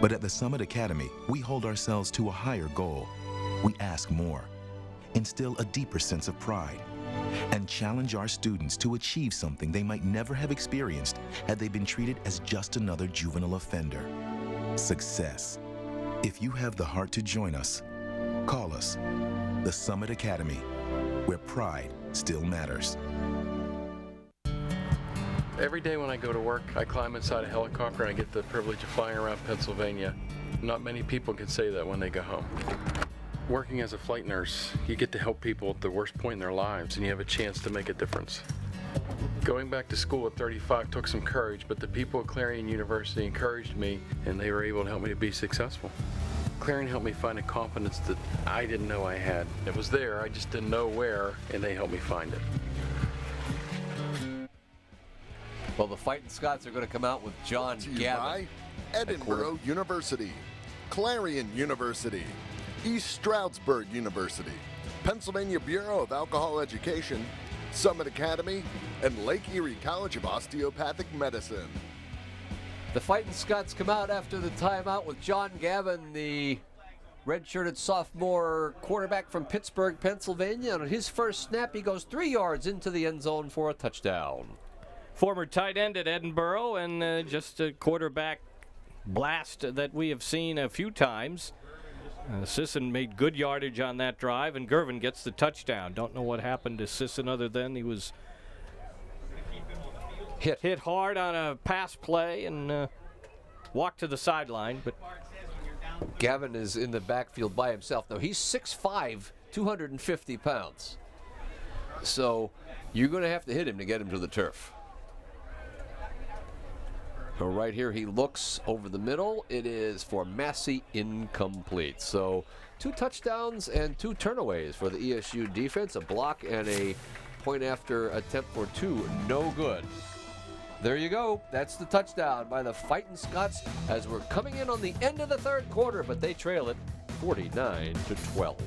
But at the Summit Academy, we hold ourselves to a higher goal. We ask more, instill a deeper sense of pride, and challenge our students to achieve something they might never have experienced had they been treated as just another juvenile offender. Success. If you have the heart to join us, call us, the Summit Academy, where pride still matters. Every day when I go to work, I climb inside a helicopter and I get the privilege of flying around Pennsylvania. Not many people can say that when they go home. Working as a flight nurse, you get to help people at the worst point in their lives and you have a chance to make a difference. Going back to school at 35 took some courage, but the people at Clarion University encouraged me and they were able to help me to be successful. Clarion helped me find a confidence that I didn't know I had. It was there, I just didn't know where, and they helped me find it. Well, the Fighting Scots are going to come out with John Gavin. Edinboro University, Clarion University, East Stroudsburg University, Pennsylvania Bureau of Alcohol Education, Summit Academy, and Lake Erie College of Osteopathic Medicine. The Fighting Scots come out after the timeout with John Gavin, the red-shirted sophomore quarterback from Pittsburgh, Pennsylvania. And on his first snap, he goes 3 yards into the end zone for a touchdown. Former tight end at Edinboro, and just a quarterback blast that we have seen a few times. Sisson made good yardage on that drive, and Gervin gets the touchdown. Don't know what happened to Sisson other than he was hit hard on a pass play and walked to the sideline. But Gavin is in the backfield by himself. Now, he's 6'5", 250 pounds. So you're going to have to hit him to get him to the turf. So right here, he looks over the middle. It is for Massey, incomplete. So 2 touchdowns and 2 turnaways for the ESU defense. A block and a point after attempt for 2. No good. There you go. That's the touchdown by the Fighting Scots as we're coming in on the end of the third quarter, but they trail it 49-12.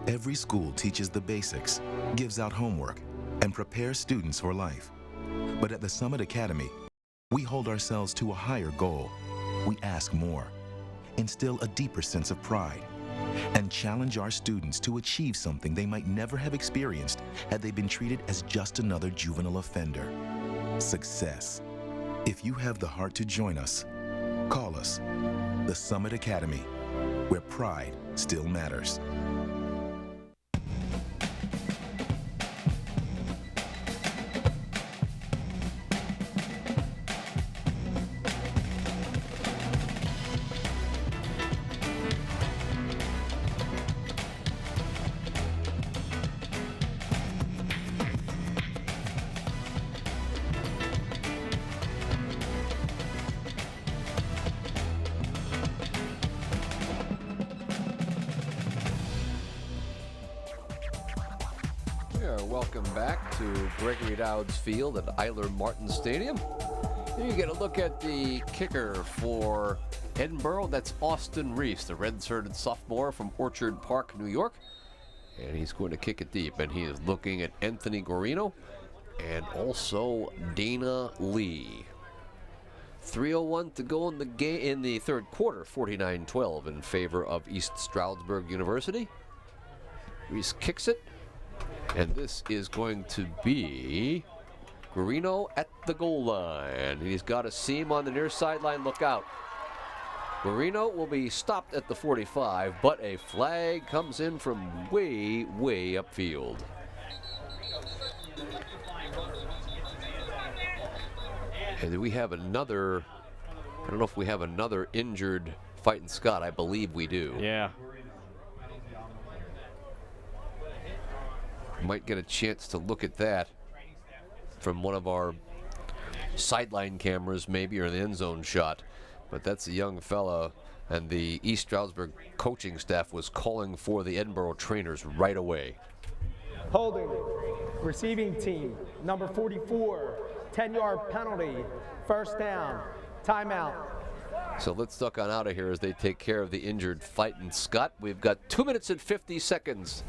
Every school teaches the basics, gives out homework, and prepares students for life. But at the Summit Academy, we hold ourselves to a higher goal. We ask more, instill a deeper sense of pride, and challenge our students to achieve something they might never have experienced had they been treated as just another juvenile offender. Success. If you have the heart to join us, call us, the Summit Academy, where pride still matters. Welcome back to Gregory Dowds Field at Eiler Martin Stadium. Here you get a look at the kicker for Edinboro. That's Austin Reese, the red-shirted sophomore from Orchard Park, New York. And he's going to kick it deep. And he is looking at Anthony Guarino and also Dana Lee. 3:01 to go in the game in the third quarter, 49-12 in favor of East Stroudsburg University. Reese kicks it. And this is going to be Guarino at the goal line. He's got a seam on the near sideline. Look out. Guarino will be stopped at the 45, but a flag comes in from way, way upfield. And do we have another, I don't know if we have another injured Fighting Scot. I believe we do. Yeah. Might get a chance to look at that from one of our sideline cameras, maybe, or the end zone shot. But that's a young fella, and the East Stroudsburg coaching staff was calling for the Edinboro trainers right away. Holding, receiving team, number 44, 10-yard penalty, first down, timeout. So let's duck on out of here as they take care of the injured Fightin' Scott. We've got 2 minutes and 50 seconds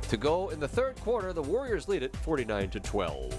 to go in the third quarter. The Warriors lead it 49-12.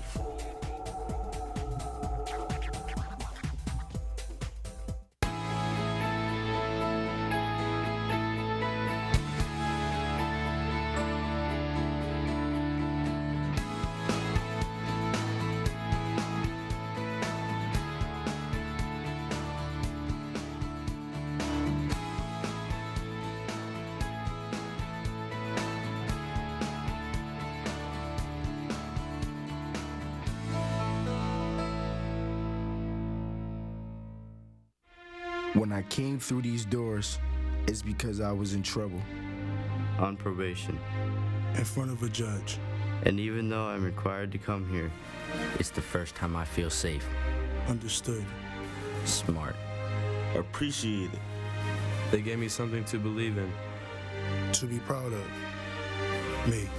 When I came through these doors, it's because I was in trouble. On probation. In front of a judge. And even though I'm required to come here, it's the first time I feel safe. Understood. Smart. Appreciated. They gave me something to believe in. To be proud of. Me.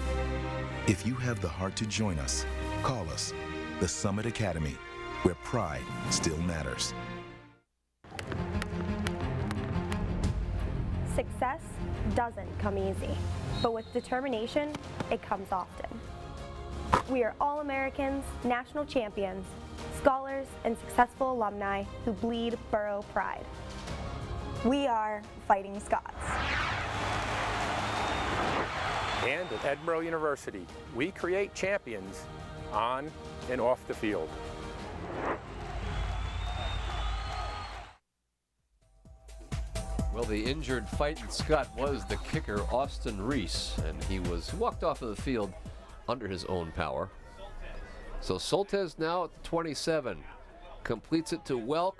If you have the heart to join us, call us, the Summit Academy, where pride still matters. Success doesn't come easy, but with determination, it comes often. We are all Americans, national champions, scholars, and successful alumni who bleed borough pride. We are Fighting Scots. And at Edinboro University, we create champions on and off the field. Well, the injured Fightin' Scott was the kicker, Austin Reese, and he walked off of the field under his own power. So Soltesz now at the 27, completes it to Welk.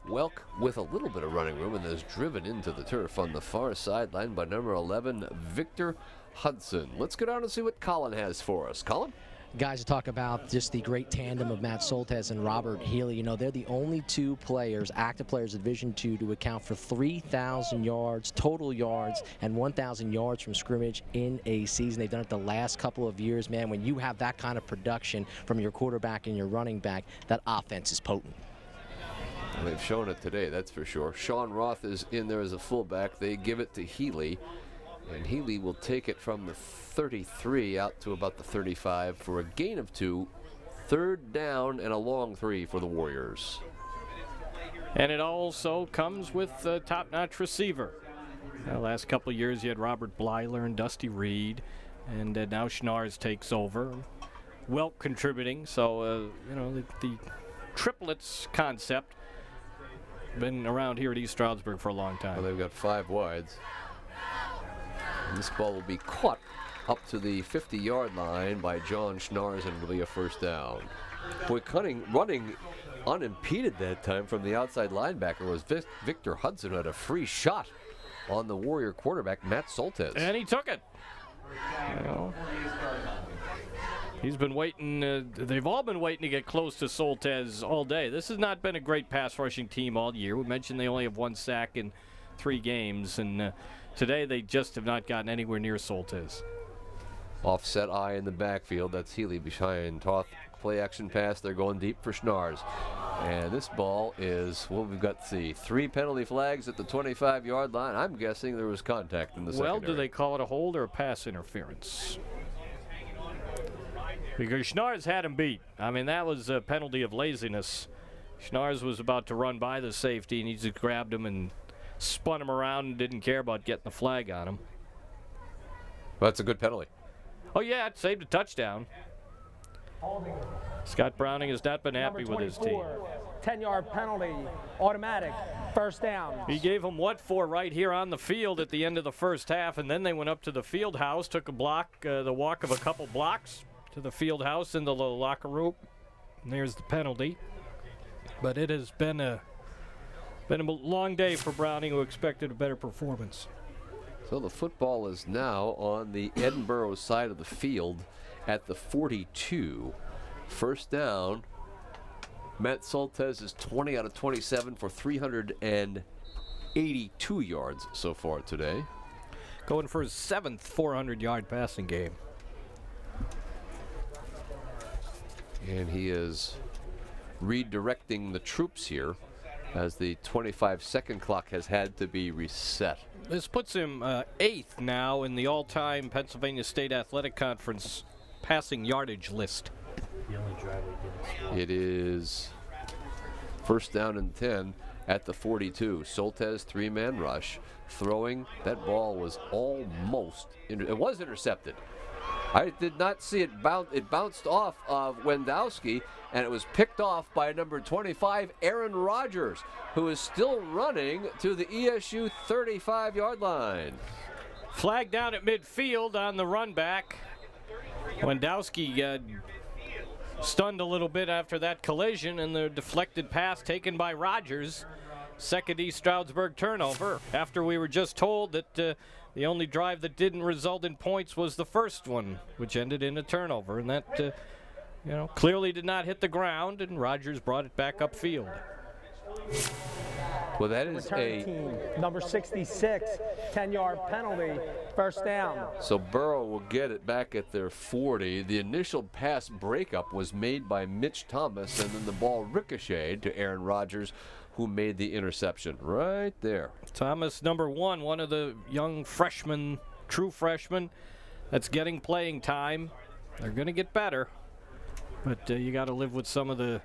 Welk with a little bit of running room and is driven into the turf on the far sideline by number 11, Victor Hudson. Let's go down and see what Colin has for us. Colin? Guys, to talk about just the great tandem of Matt Soltesz and Robert Healy. You know, they're the only two players, active players in Division II, to account for 3,000 yards, total yards, and 1,000 yards from scrimmage in a season. They've done it the last couple of years, man. When you have that kind of production from your quarterback and your running back, that offense is potent. Well, they've shown it today, that's for sure. Sean Roth is in there as a fullback. They give it to Healy, and Healy will take it from the 33 out to about the 35 for a gain of 2. Third down and a long 3 for the Warriors. And it also comes with a top-notch receiver. The last couple of years you had Robert Blyler and Dusty Reed, and now Schnars takes over. Welk contributing, so you know, the triplets concept been around here at East Stroudsburg for a long time. Well, they've got 5 wides. And this ball will be caught up to the 50-yard line by John Schnars, and it'll be a first down. Boy, running unimpeded that time from the outside linebacker was Victor Hudson, who had a free shot on the Warrior quarterback, Matt Soltesz. And he took it. Well, he's been waiting. They've all been waiting to get close to Soltesz all day. This has not been a great pass rushing team all year. We mentioned they only have 1 sack in 3 games, and today they just have not gotten anywhere near Soltesz. Offset eye in the backfield. That's Healy behind Toth. Play action pass. They're going deep for Schnars. And this ball is, well, we've got 3 penalty flags at the 25-yard line. I'm guessing there was contact in the secondary. Well, do they call it a hold or a pass interference? Because Schnars had him beat. I mean, that was a penalty of laziness. Schnars was about to run by the safety, and he just grabbed him and spun him around and didn't care about getting the flag on him. Well, that's a good penalty. Oh, yeah, it saved a touchdown. Scott Browning has not been happy with his team. 10-yard penalty, automatic, first down. He gave them what for right here on the field at the end of the first half, and then they went up to the field house, took a block, the walk of a couple blocks to the field house into the locker room. And there's the penalty. But it has been a long day for Browning, who expected a better performance. So the football is now on the Edinboro side of the field, at the 42. First down. Matt Soltesz is 20 out of 27 for 382 yards so far today. Going for his 7th 400-yard passing game. And he is redirecting the troops here as the 25-second clock has had to be reset. This puts him 8th now in the all-time Pennsylvania State Athletic Conference passing yardage list. It is first down and 10 at the 42. Soltesz, three-man rush. Throwing, that ball was almost, it was intercepted. I did not see it bounce. It bounced off of Wendowski, and it was picked off by number 25, Aaron Rodgers, who is still running to the ESU 35-yard line. Flag down at midfield on the run back. Wendowski stunned a little bit after that collision, and the deflected pass taken by Rodgers. Second East Stroudsburg turnover, after we were just told that the only drive that didn't result in points was the first one, which ended in a turnover, and that clearly did not hit the ground, and Rodgers brought it back upfield. Well, that is Return team, number 66, 10-yard penalty, first down. So Borough will get it back at their 40. The initial pass breakup was made by Mitch Thomas, and then the ball ricocheted to Aaron Rodgers, who made the interception right there. Thomas, number one of the young freshmen, true freshmen, that's getting playing time. They're going to get better, but you got to live with some of the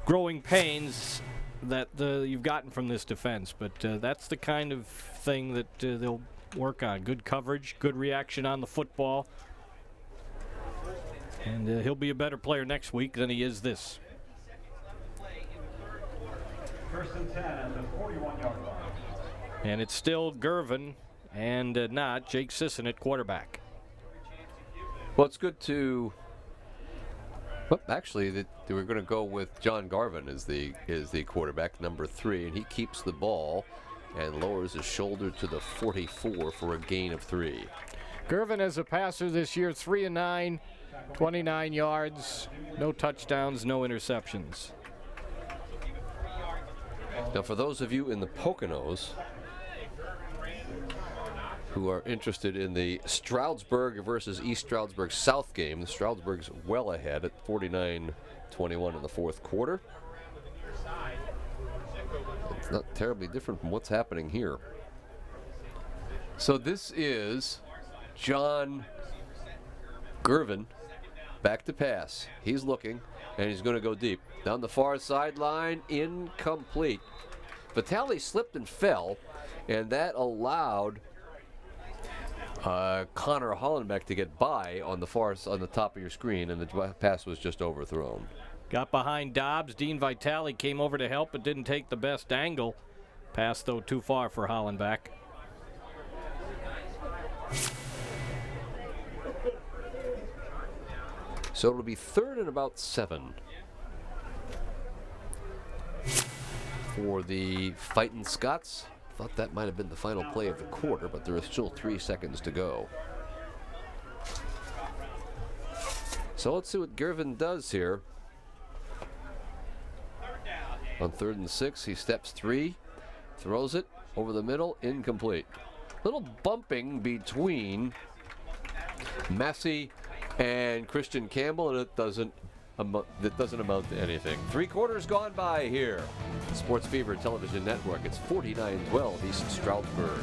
growing pains that you've gotten from this defense. But that's the kind of thing that they'll work on. Good coverage, good reaction on the football. And he'll be a better player next week than he is this. First and 10 at the 41-yard line. And it's still Gervin and not Jake Sisson at quarterback. Well, it's good to. Well, actually, we're going to go with John Garvin as the quarterback, number 3, and he keeps the ball and lowers his shoulder to the 44 for a gain of 3. Gervin as a passer this year, 3-9, 29 yards, no touchdowns, no interceptions. Now, for those of you in the Poconos who are interested in the Stroudsburg versus East Stroudsburg South game, the Stroudsburg's well ahead at 49-21 in the fourth quarter. It's not terribly different from what's happening here. So this is John Gervin back to pass. He's looking, and he's going to go deep. Down the far sideline, incomplete. Vitale slipped and fell, and that allowed Connor Hollenbeck to get by on the top of your screen, and the pass was just overthrown. Got behind Dobbs. Dean Vitale came over to help, but didn't take the best angle. Pass, though, too far for Hollenbeck. So it'll be 3rd and about 7 for the Fightin' Scots. Thought that might have been the final play of the quarter, but there are still 3 seconds to go. So let's see what Gervin does here. On 3rd and 6, he steps 3, throws it over the middle, incomplete. Little bumping between Massey and Christian Campbell, and it doesn't amount to anything. 3 quarters gone by here. Sports Fever Television Network. It's 49-12 East Stroudsburg.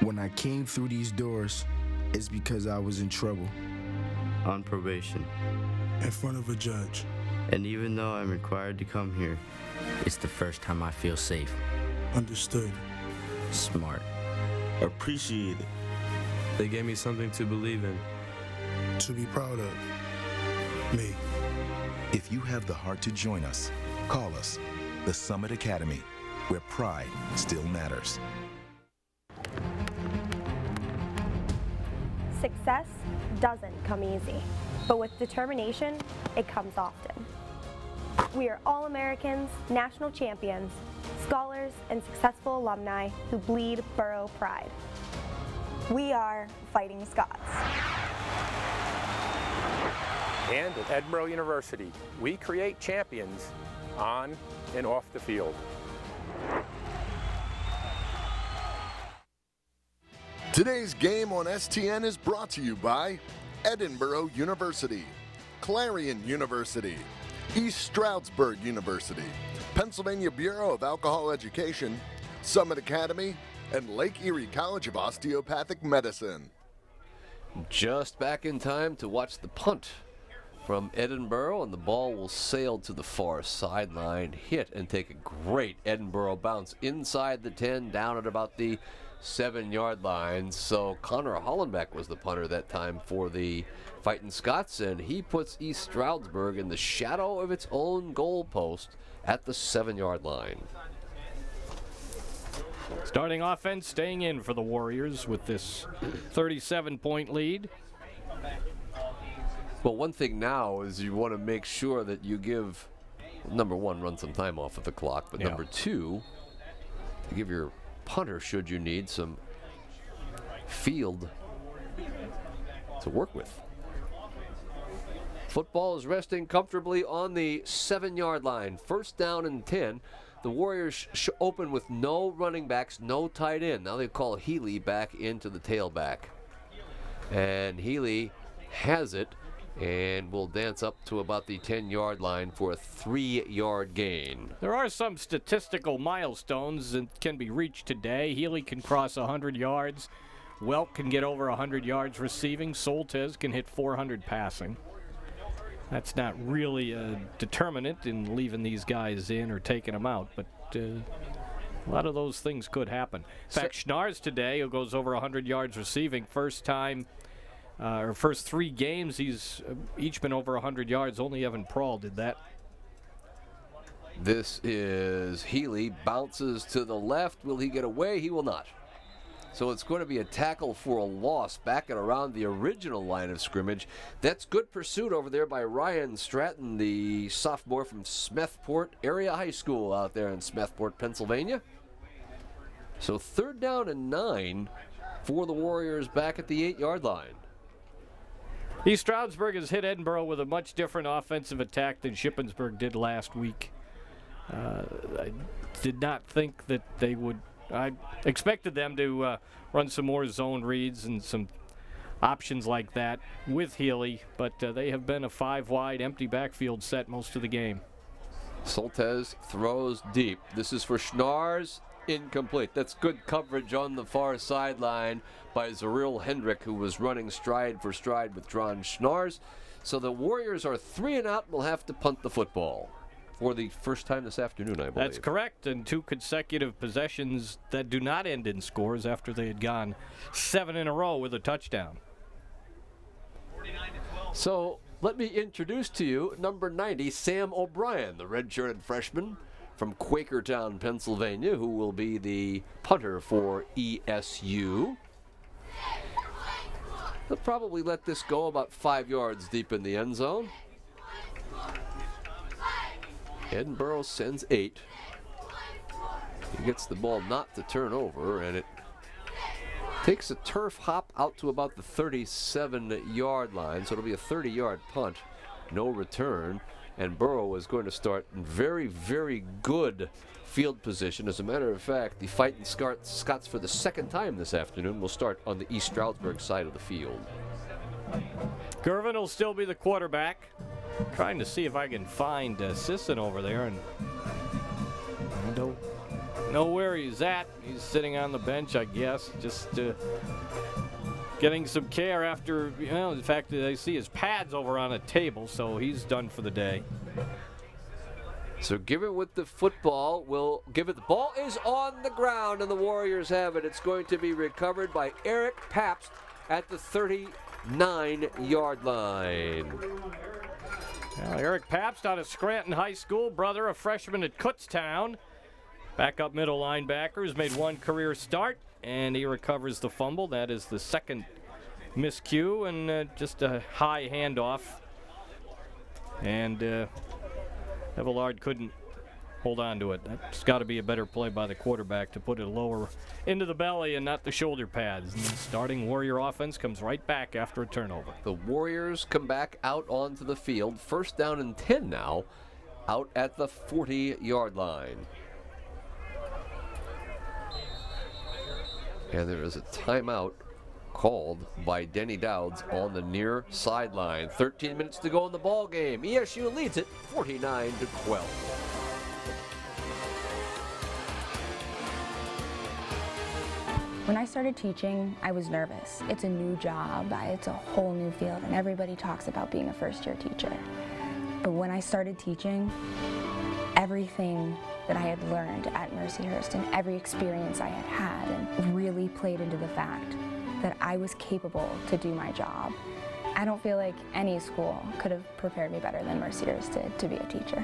When I came through these doors, it's because I was in trouble. On probation. In front of a judge. And even though I'm required to come here, it's the first time I feel safe. Understood. smart, appreciated. They gave me something to believe in. To be proud of. Me. If you have the heart to join us, call us, the Summit Academy, where pride still matters. Success doesn't come easy, but with determination, it comes often. We are all Americans, national champions, scholars, and successful alumni who bleed Borough pride. We are Fighting Scots. And at Edinboro University, we create champions on and off the field. Today's game on STN is brought to you by Edinboro University, Clarion University, East Stroudsburg University, Pennsylvania Bureau of Alcohol Education, Summit Academy, and Lake Erie College of Osteopathic Medicine. Just back in time to watch the punt from Edinboro, and the ball will sail to the far sideline, hit and take a great Edinboro bounce inside the 10, down at about the 7-yard line. So Connor Hollenbeck was the punter that time for the Fighting Scots, and he puts East Stroudsburg in the shadow of its own goal post at the 7-yard line. Starting offense staying in for the Warriors with this 37-point lead. Well, one thing now is you want to make sure that you give, number one, run some time off of the clock, but number two, to give your punter, should you need, some field to work with. Football is resting comfortably on the 7-yard line. First down and 10. The Warriors open with no running backs, no tight end. Now they call Healy back into the tailback. And Healy has it and will dance up to about the 10-yard line for a 3-yard gain. There are some statistical milestones that can be reached today. Healy can cross 100 yards. Welk can get over 100 yards receiving. Soltez can hit 400 passing. That's not really a determinant in leaving these guys in or taking them out, but a lot of those things could happen. In fact, Schnars today, who goes over 100 yards receiving, first 3 games, he's each been over 100 yards. Only Evan Prawl did that. This is Healy, bounces to the left. Will he get away? He will not. So it's going to be a tackle for a loss back and around the original line of scrimmage. That's good pursuit over there by Ryan Stratton, the sophomore from Smethport Area High School out there in Smethport, Pennsylvania. So 3rd down and 9 for the Warriors back at the 8-yard line. East Stroudsburg has hit Edinboro with a much different offensive attack than Shippensburg did last week. I did not think that they would. I expected them to run some more zone reads and some options like that with Healy, but they have been a 5-wide empty backfield set most of the game. Soltez throws deep. This is for Schnars. Incomplete. That's good coverage on the far sideline by Zaril Hendrick, who was running stride for stride with Dron Schnars. So the Warriors are 3 and out and will have to punt the football for the first time this afternoon, I believe. That's correct, and 2 consecutive possessions that do not end in scores after they had gone 7 in a row with a touchdown. So let me introduce to you number 90, Sam O'Brien, the redshirted freshman from Quakertown, Pennsylvania, who will be the punter for ESU. They'll probably let this go about 5 yards deep in the end zone. Edinboro sends 8. He gets the ball not to turn over, and it takes a turf hop out to about the 37-yard line, so it'll be a 30-yard punt, no return, and Borough is going to start in very, very good field position. As a matter of fact, the Fighting Scots for the second time this afternoon will start on the East Stroudsburg side of the field. Gervin will still be the quarterback. Trying to see if I can find Sisson over there, and I don't know where he's at. He's sitting on the bench, I guess, just getting some care after, the fact that I see his pads over on a table, so he's done for the day. So give it with the football. We'll give it. The ball is on the ground, and the Warriors have it. It's going to be recovered by Eric Pabst at the 39-yard line. Well, Eric Pabst out of Scranton High School, brother, a freshman at Kutztown. Backup middle linebacker who's made one career start, and he recovers the fumble. That is the second miscue, and just a high handoff. And Evillard couldn't hold on to it. That's got to be a better play by the quarterback to put it lower into the belly and not the shoulder pads. And the starting Warrior offense comes right back after a turnover. The Warriors come back out onto the field. First down and 10 now, out at the 40-yard line. And there is a timeout called by Denny Dowds on the near sideline. 13 minutes to go in the ball game. ESU leads it 49-12. When I started teaching, I was nervous. It's a new job, it's a whole new field, and everybody talks about being a first-year teacher. But when I started teaching, everything that I had learned at Mercyhurst and every experience I had had and really played into the fact that I was capable to do my job. I don't feel like any school could have prepared me better than Mercyhurst did to be a teacher.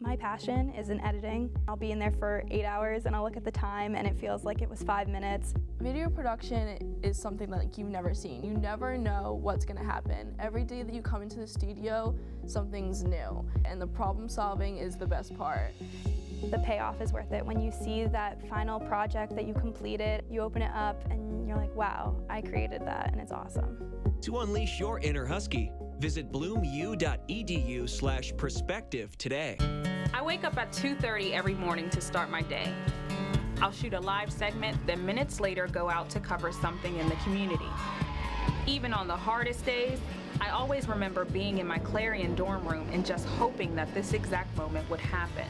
My passion is in editing. I'll be in there for 8 hours and I'll look at the time and it feels like it was 5 minutes. Video production is something that you've never seen. You never know what's gonna happen. Every day that you come into the studio, something's new. And the problem solving is the best part. The payoff is worth it. When you see that final project that you completed, you open it up and you're like, wow, I created that and it's awesome. To unleash your inner Husky, visit bloomu.edu/perspective today. I wake up at 2:30 every morning to start my day. I'll shoot a live segment, then minutes later go out to cover something in the community. Even on the hardest days, I always remember being in my Clarion dorm room and just hoping that this exact moment would happen.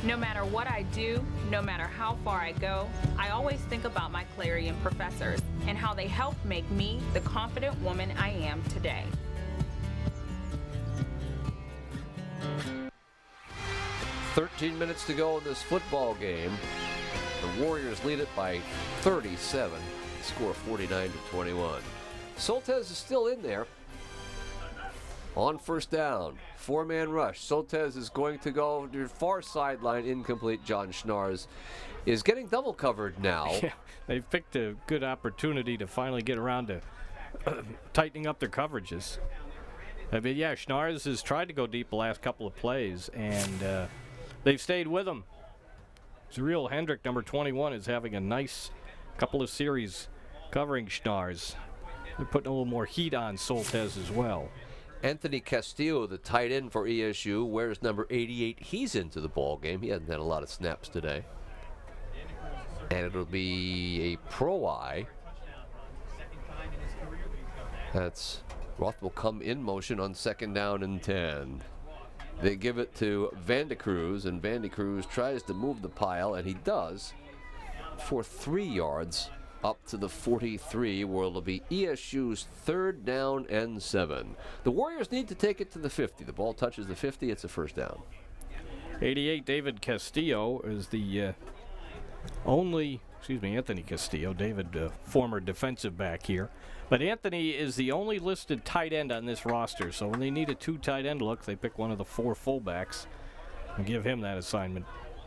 No matter what I do, no matter how far I go, I always think about my Clarion professors and how they helped make me the confident woman I am today. "13 minutes to go in this football game. The Warriors lead it by 37, score 49-21. Soltesz is still in there. On first down, four-man rush. Soltesz is going to go to the far sideline, incomplete. John Schnars is getting double covered now. Yeah, they've picked a good opportunity to finally get around to tightening up their coverages. I mean, yeah, Schnars has tried to go deep the last couple of plays, and they've stayed with him. Zuriel Hendrick, number 21, is having a nice couple of series covering Schnars. They're putting a little more heat on Soltesz as well. Anthony Castillo, the tight end for ESU, wears number 88. He's into the ball game. He hasn't had a lot of snaps today. And it'll be a pro eye. Roth will come in motion on second down and 10. They give it to Vandecruz, and Vandecruz tries to move the pile, and he does for 3 yards up to the 43, where it'll be ESU's third down and 7. The Warriors need to take it to the 50. The ball touches the 50, it's a first down. 88, David Castillo is the Anthony Castillo, David, former defensive back here. But Anthony is the only listed tight end on this roster, so when they need a 2 tight end look, they pick one of the 4 fullbacks and give him that assignment.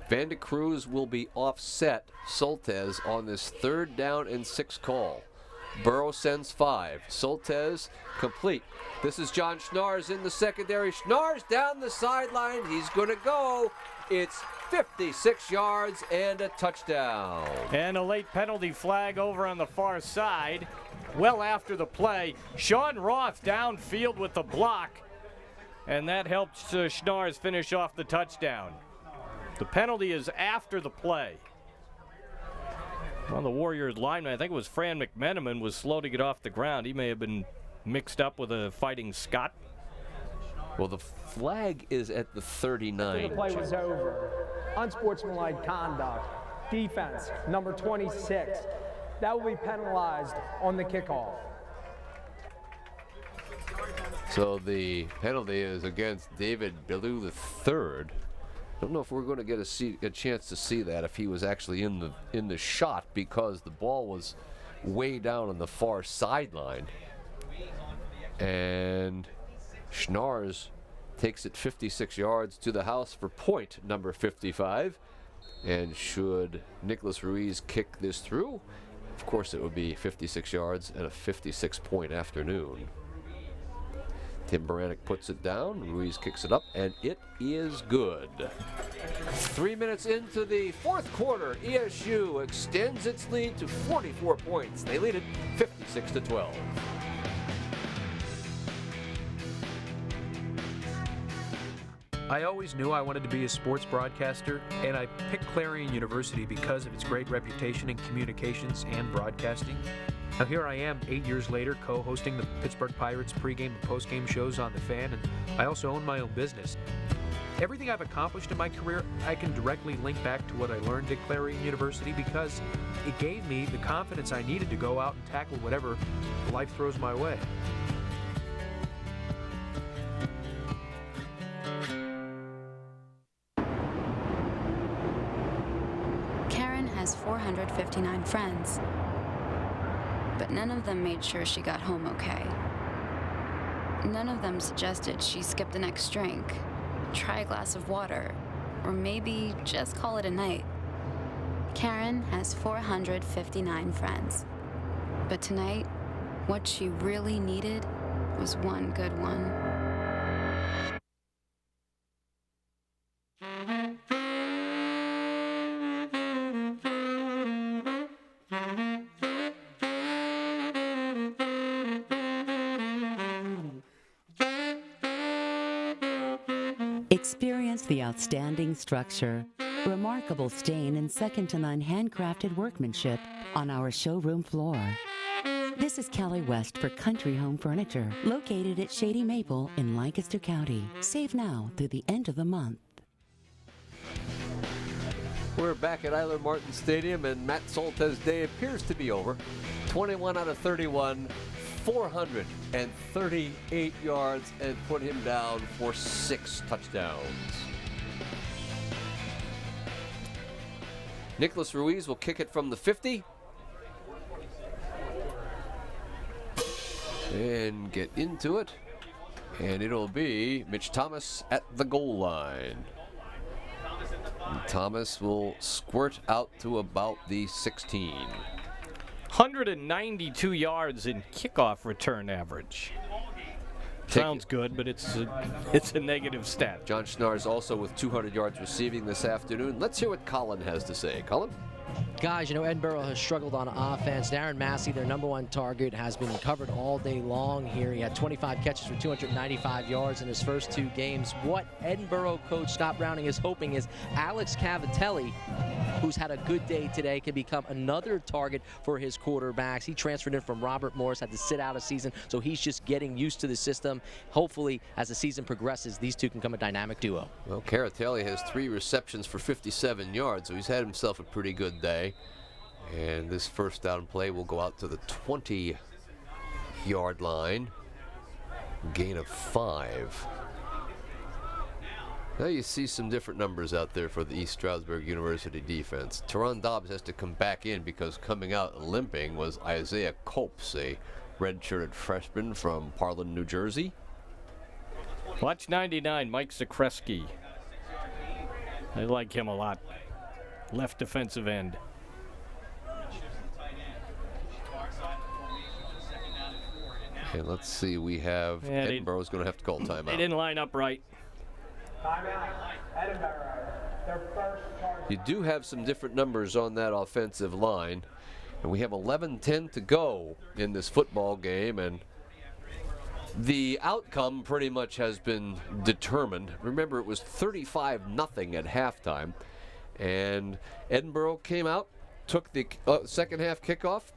Vandecruz will be offset Soltesz on this third down and 6 call. Burrow sends 5. Soltesz complete. This is John Schnars in the secondary. Schnars down the sideline. He's going to go. It's 56 yards and a touchdown. And a late penalty flag over on the far side. Well after the play, Sean Roth downfield with the block. And that helps Schnars finish off the touchdown. The penalty is after the play. Well, the Warriors lineman, I think it was Fran McMenamin, was slow to get off the ground. He may have been mixed up with a Fighting Scott. Well, the flag is at the 39. The play was over. Unsportsmanlike conduct. Defense, number 26. That will be penalized on the kickoff. So the penalty is against David Billou III. Don't know if we're going to get a chance to see that if he was actually in the shot, because the ball was way down on the far sideline. And Schnars takes it 56 yards to the house for point number 55. And should Nicholas Ruiz kick this through, of course it would be 56 yards and a 56-point afternoon. Tim Baranek puts it down, Ruiz kicks it up, and it is good. 3 minutes into the fourth quarter, ESU extends its lead to 44 points. They lead it 56-12. I always knew I wanted to be a sports broadcaster, and I picked Clarion University because of its great reputation in communications and broadcasting. Now here I am 8 years later, co-hosting the Pittsburgh Pirates pregame and postgame shows on The Fan, and I also own my own business. Everything I've accomplished in my career, I can directly link back to what I learned at Clarion University, because it gave me the confidence I needed to go out and tackle whatever life throws my way. Karen has 459 friends, but none of them made sure she got home okay. None of them suggested she skip the next drink, try a glass of water, or maybe just call it a night. Karen has 459 friends, but tonight, what she really needed was one good one. Experience the outstanding structure, remarkable stain, and second-to-none handcrafted workmanship on our showroom floor. This is Kelly West for Country Home Furniture, located at Shady Maple in Lancaster County. Save now through the end of the month. We're back at Eiler Martin Stadium, and Matt Soltes's day appears to be over. 21 out of 31, 438 yards, and put him down for 6 touchdowns. Nicholas Ruiz will kick it from the 50. And get into it. And it'll be Mitch Thomas at the goal line. And Thomas will squirt out to about the 16. 192 yards in kickoff return average. Sounds good, but it's a negative stat. John Schnars also with 200 yards receiving this afternoon. Let's hear what Colin has to say. Colin? Guys, you know, Edinboro has struggled on offense. Darren Massey, their #1 target, has been covered all day long here. He had 25 catches for 295 yards in his first 2 games. What Edinboro coach Scott Browning is hoping is Alex Cavatelli, who's had a good day today, can become another target for his quarterbacks. He transferred in from Robert Morris, had to sit out a season, so he's just getting used to the system. Hopefully, as the season progresses, these two can become a dynamic duo. Well, Cavatelli has 3 receptions for 57 yards, so he's had himself a pretty good day. And this first down play will go out to the 20-yard line. Gain of 5. Now you see some different numbers out there for the East Stroudsburg University defense. Teron Dobbs has to come back in because coming out limping was Isaiah Copes, a red-shirted freshman from Parlin, New Jersey. Watch 99, Mike Zakreski. I like him a lot. Left defensive end. Okay, let's see. We have Edinboro's going to have to call timeout. They didn't line up right. Timeout, Edinboro. Their first charge. You do have some different numbers on that offensive line. And we have 11:10 to go in this football game. And the outcome pretty much has been determined. Remember, it was 35-0 at halftime. And Edinboro came out, took the second half kickoff,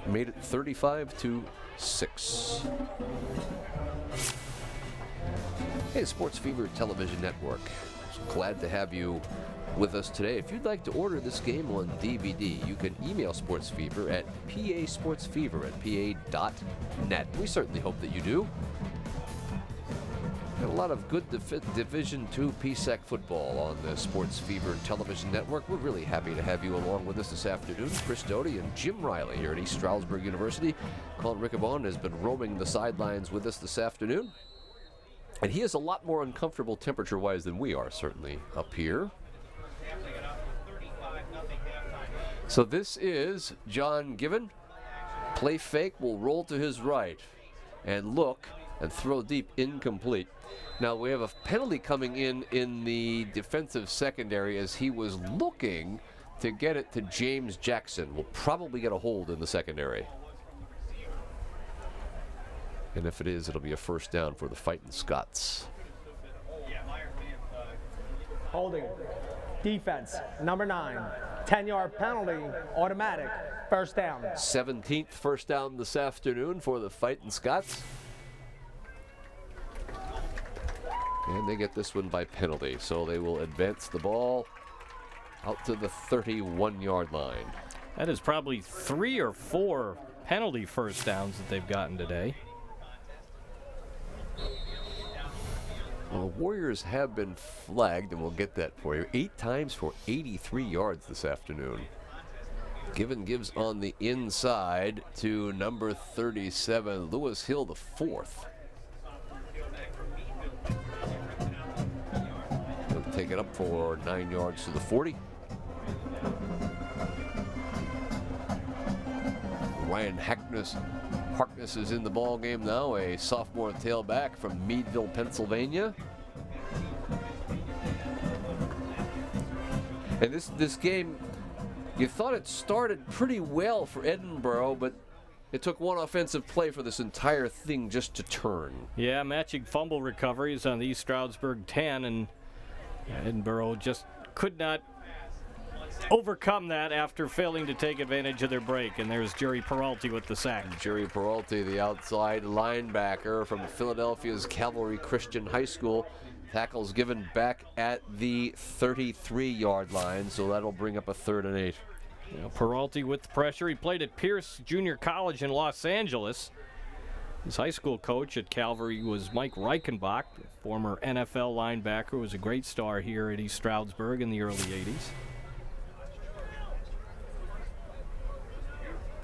made it 35-6. Hey, Sports Fever Television Network. Glad to have you with us today. If you'd like to order this game on DVD, you can email Sports Fever at pasportsfever@pa.net. We certainly hope that you do. And a lot of good Division II PSAC football on the Sports Fever Television Network. We're really happy to have you along with us this afternoon. Chris Doty and Jim Riley here at East Stroudsburg University. Colin Riccabon has been roaming the sidelines with us this afternoon. And he is a lot more uncomfortable temperature-wise than we are, certainly, up here. So this is John Given. Play fake, will roll to his right and look and throw deep, incomplete. Now we have a penalty coming in the defensive secondary as he was looking to get it to James Jackson. Will probably get a hold in the secondary. And if it is, it'll be a first down for the Fighting Scots. Holding. Defense, number 9. 10-yard penalty, automatic. First down. 17th first down this afternoon for the Fighting Scots. And they get this one by penalty, so they will advance the ball out to the 31-yard line. That is probably 3 or 4 penalty first downs that they've gotten today. Well, the Warriors have been flagged, and we'll get that for you. 8 times for 83 yards this afternoon. Given gives on the inside to number 37, Lewis Hill, the 4th. He'll take it up for 9 yards to the 40. Ryan Harkness is in the ball game now, a sophomore tailback from Meadville, Pennsylvania. And this game, you thought it started pretty well for Edinboro, but it took one offensive play for this entire thing just to turn. Yeah, matching fumble recoveries on the East Stroudsburg 10, and Edinboro just could not overcome that after failing to take advantage of their break. And there's Jerry Peralty with the sack. Jerry Peralty, the outside linebacker from Philadelphia's Calvary Christian High School. Tackles given back at the 33-yard line, so that'll bring up a 3rd and 8. You know, Peralty with the pressure. He played at Pierce Junior College in Los Angeles. His high school coach at Calvary was Mike Reichenbach, former NFL linebacker, who was a great star here at East Stroudsburg in the early 80s.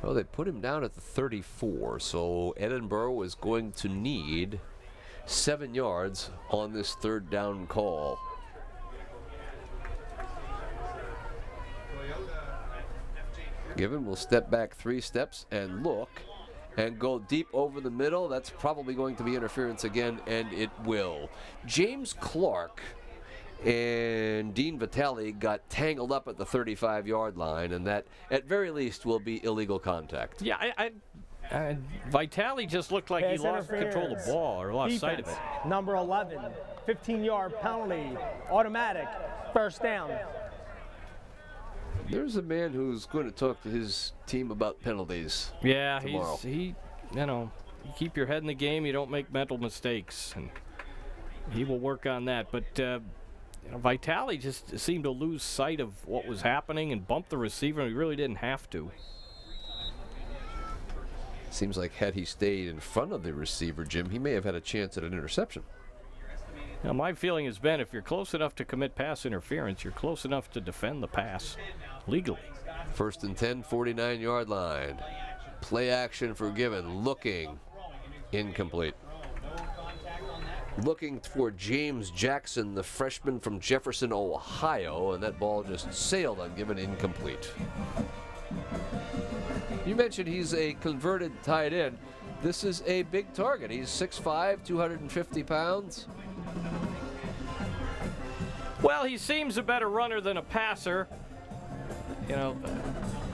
Well, they put him down at the 34, so Edinboro is going to need 7 yards on this 3rd down call. Given will step back 3 steps and look and go deep over the middle. That's probably going to be interference again, and it will. James Clark and Dean Vitale got tangled up at the 35-yard line, and that, at very least, will be illegal contact. Yeah, Vitale just looked like he lost control of the ball or lost sight of it. Number 11, 15-yard penalty, automatic, first down. There's a man who's going to talk to his team about penalties. Yeah, tomorrow. You keep your head in the game, you don't make mental mistakes, and he will work on that. But Vitale just seemed to lose sight of what was happening and bump the receiver, and he really didn't have to. Seems like had he stayed in front of the receiver, Jim, he may have had a chance at an interception. Now, my feeling has been if you're close enough to commit pass interference, you're close enough to defend the pass legally. 1st and 10, 49-yard line. Play action for Given. Looking. Incomplete. Looking for James Jackson, the freshman from Jefferson, Ohio, and that ball just sailed on Given. Incomplete. You mentioned he's a converted tight end. This is a big target. He's 6'5", 250 pounds. Well, he seems a better runner than a passer. You know, the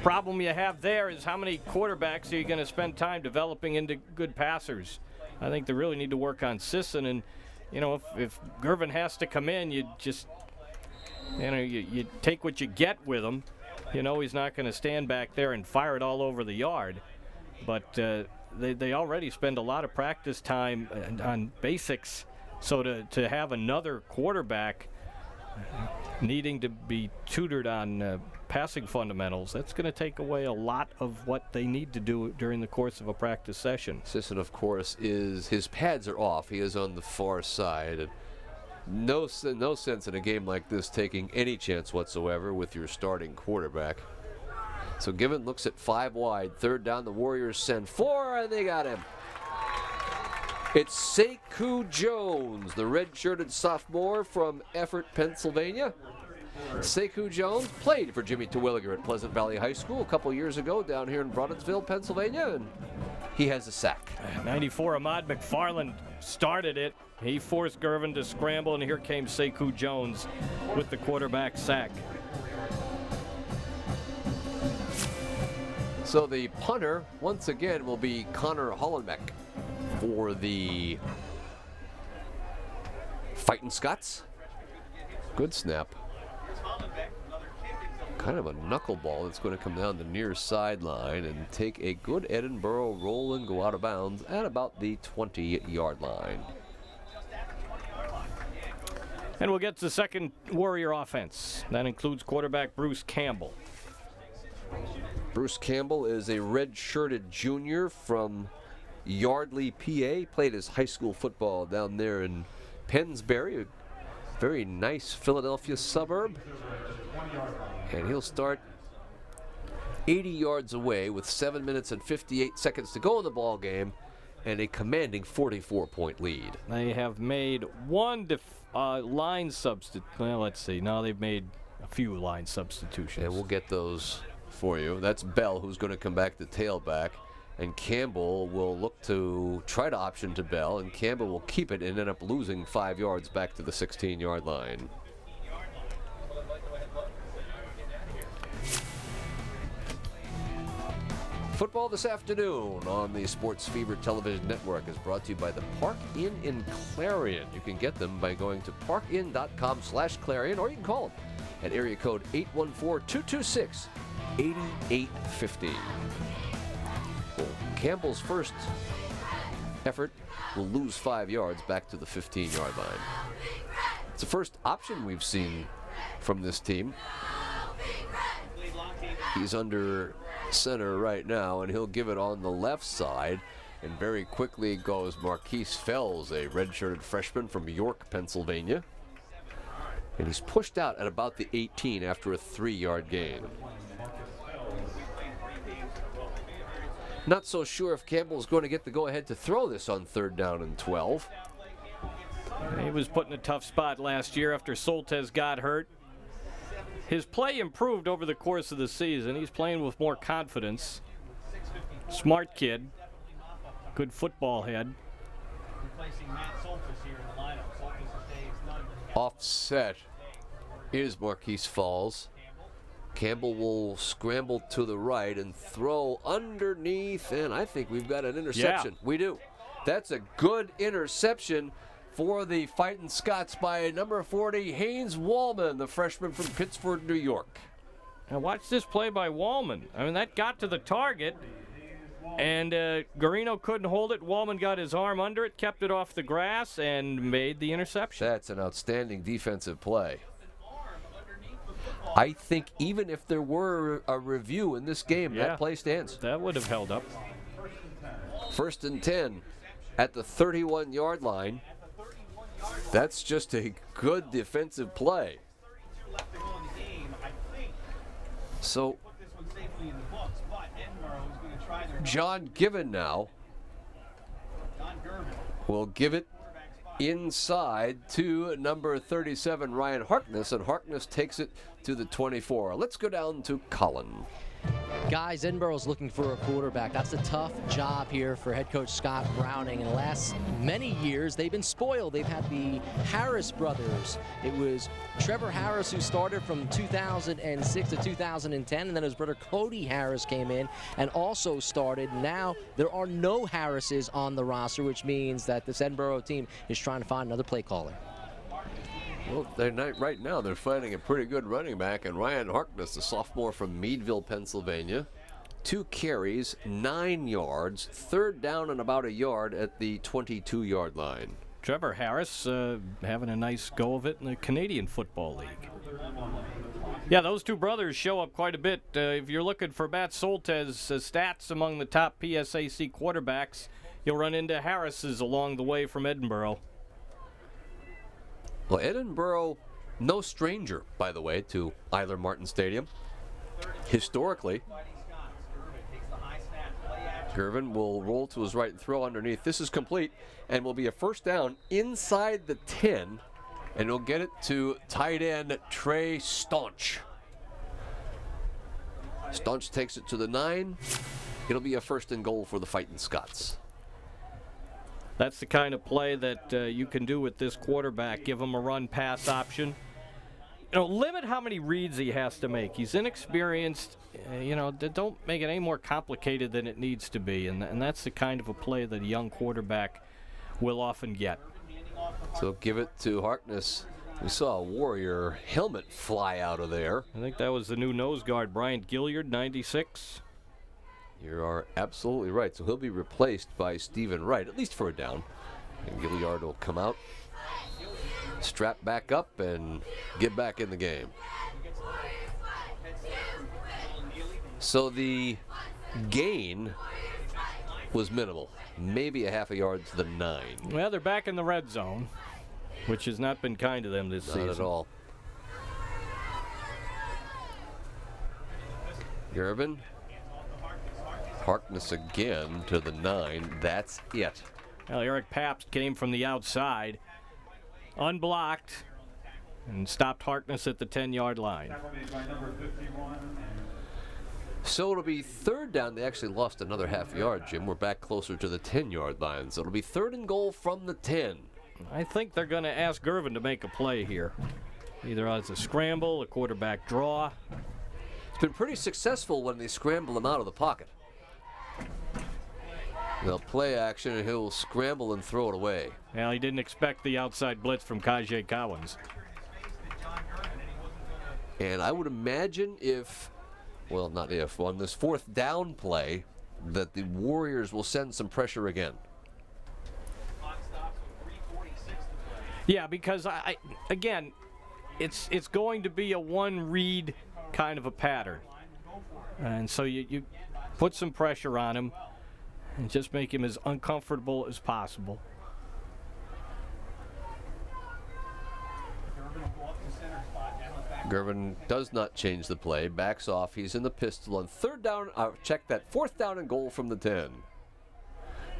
problem you have there is how many quarterbacks are you going to spend time developing into good passers? I think they really need to work on Sisson, and, if Gervin has to come in, you just, you take what you get with him. He's not going to stand back there and fire it all over the yard. But they already spend a lot of practice time on basics, so to have another quarterback needing to be tutored on passing fundamentals, that's going to take away a lot of what they need to do during the course of a practice session. Sisson, of course, his pads are off. He is on the far side. And no sense in a game like this taking any chance whatsoever with your starting quarterback. So Given looks at 5 wide. 3rd down, the Warriors send 4, and they got him. It's Sekou Jones, the red-shirted sophomore from Effort, Pennsylvania. Sekou Jones played for Jimmy Terwilliger at Pleasant Valley High School a couple years ago down here in Bronxville, Pennsylvania, and he has a sack. 94, Ahmad McFarland started it. He forced Gervin to scramble, and here came Sekou Jones with the quarterback sack. So the punter, once again, will be Connor Hollenbeck for the Fighting Scots. Good snap. Kind of a knuckleball that's going to come down the near sideline and take a good Edinboro roll and go out of bounds at about the 20-yard line. And we'll get to the second Warrior offense. That includes quarterback Bruce Campbell. Bruce Campbell is a red-shirted junior from Yardley, PA. Played his high school football down there in Pennsbury, a very nice Philadelphia suburb. And he'll start 80 yards away with 7 minutes and 58 seconds to go in the ball game and a commanding 44-point lead. They have made one line substitute. Well, let's see. Now they've made a few line substitutions. And we'll get those for you. That's Bell, who's going to come back to tailback. And Campbell will look to try to option to Bell, and Campbell will keep it and end up losing 5 yards back to the 16-yard line. Football this afternoon on the Sports Fever Television Network is brought to you by the Park Inn in Clarion. You can get them by going to parkinn.com/Clarion, or you can call them at area code 814-226-8850. Well, Campbell's first effort will lose 5 yards back to the 15-yard line. It's the first option we've seen from this team. He's under center right now, and he'll give it on the left side. And very quickly goes Marquise Fells, a red-shirted freshman from York, Pennsylvania. And he's pushed out at about the 18 after a 3-yard gain. Not so sure if Campbell's going to get the go-ahead to throw this on 3rd down and 12. He was put in a tough spot last year after Soltesz got hurt. His play improved over the course of the season. He's playing with more confidence. Smart kid. Good football head. Offset is Marquise Falls. Campbell will scramble to the right and throw underneath, and I think we've got an interception. Yeah. We do. That's a good interception for the Fighting Scots by number 40, Haynes Wallman, the freshman from Pittsford, New York. Now watch this play by Wallman. I mean, that got to the target, and Garino couldn't hold it. Wallman got his arm under it, kept it off the grass, and made the interception. That's an outstanding defensive play. I think even if there were a review in this game, that play stands. That would have held up. 1st and 10 at the 31-yard line. That's just a good defensive play. So, John Given now will give it inside to number 37, Ryan Harkness, and Harkness takes it to the 24. Let's go down to Cullen. Guys, Edinboro's looking for a quarterback. That's a tough job here for head coach Scott Browning. In the last many years, they've been spoiled. They've had the Harris brothers. It was Trevor Harris who started from 2006 to 2010, and then his brother Cody Harris came in and also started. Now there are no Harrises on the roster, which means that this Edinboro team is trying to find another play caller. Well, right now they're finding a pretty good running back, and Ryan Harkness, the sophomore from Meadville, Pennsylvania. 2 carries, 9 yards, 3rd down and about a yard at the 22-yard line. Trevor Harris having a nice go of it in the Canadian Football League. Yeah, those two brothers show up quite a bit. If you're looking for Matt Soltesz stats among the top PSAC quarterbacks, you'll run into Harris's along the way from Edinboro. Well, Edinboro, no stranger, by the way, to Eiler Martin Stadium. Historically, Gervin will roll to his right and throw underneath. This is complete and will be a first down inside the 10, and he'll get it to tight end Trey Staunch. Staunch takes it to the 9. It'll be a first and goal for the Fighting Scots. That's the kind of play that you can do with this quarterback. Give him a run-pass option. Limit how many reads he has to make. He's inexperienced. Don't make it any more complicated than it needs to be. And that's the kind of a play that a young quarterback will often get. So give it to Harkness. We saw a Warrior helmet fly out of there. I think that was the new nose guard, Bryant Gilliard, 96. You are absolutely right. So he'll be replaced by Stephen Wright, at least for a down. And Gilliard will come out, strap back up, and get back in the game. So the gain was minimal. Maybe a half a yard to the 9. Well, they're back in the red zone, which has not been kind to them this season. Not at all. Gervin. Harkness again to the 9. That's it. Well, Eric Pabst came from the outside, unblocked, and stopped Harkness at the 10-yard line. So it'll be third down. They actually lost another half yard, Jim. We're back closer to the 10-yard line. So it'll be third and goal from the 10. I think they're going to ask Gervin to make a play here, either as a scramble, a quarterback draw. It's been pretty successful when they scramble him out of the pocket. They'll play action, and he'll scramble and throw it away. Well, he didn't expect the outside blitz from Kajay Cowens. And I would imagine on this fourth down play, that the Warriors will send some pressure again. Yeah, because again, it's going to be a one-read kind of a pattern. And so you put some pressure on him and just make him as uncomfortable as possible. Gervin does not change the play, backs off. He's in the pistol on third down. Check that, fourth down and goal from the 10.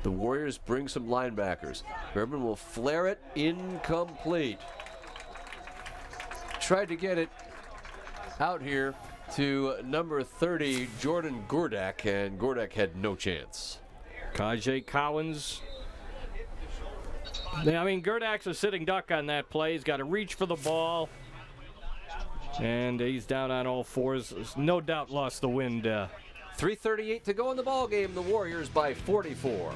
The Warriors bring some linebackers. Gervin will flare it, incomplete. Tried to get it out here to number 30, Jordan Gordak, and Gordak had no chance. Kajay Cowens. Gordak's a sitting duck on that play. He's got to reach for the ball. And he's down on all fours. No doubt lost the wind. 3:38 to go in the ball game. The Warriors by 44.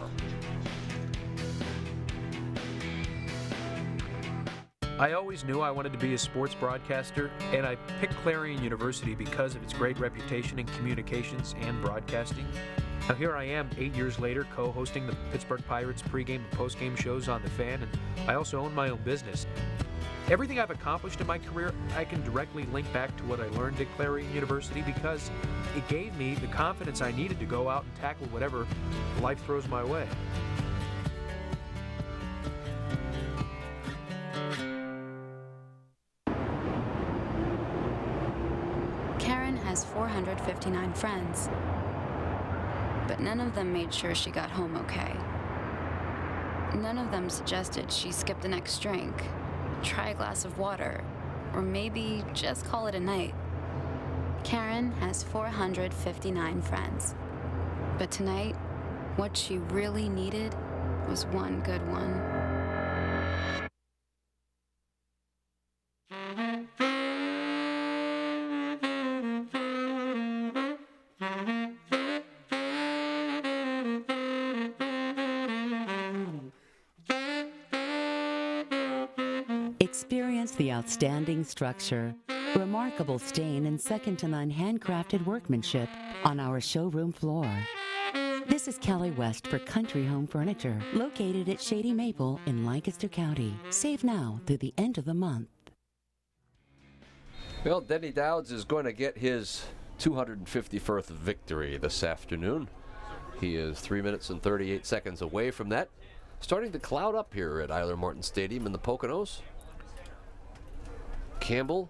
I always knew I wanted to be a sports broadcaster, and I picked Clarion University because of its great reputation in communications and broadcasting. Now here I am, 8 years later, co-hosting the Pittsburgh Pirates pregame and postgame shows on The Fan, and I also own my own business. Everything I've accomplished in my career, I can directly link back to what I learned at Clarion University because it gave me the confidence I needed to go out and tackle whatever life throws my way. Karen has 459 friends, but none of them made sure she got home okay. None of them suggested she skip the next drink, try a glass of water, or maybe just call it a night. Karen has 459 friends. But tonight, what she really needed was one good one. Experience the outstanding structure, remarkable stain, and second-to-none handcrafted workmanship on our showroom floor. This is Kelly West for Country Home Furniture, located at Shady Maple in Lancaster County. Save now through the end of the month. Well, Denny Dowds is going to get his 251st victory this afternoon. He is 3 minutes and 38 seconds away from that. Starting to cloud up here at Eiler Martin Stadium in the Poconos. Campbell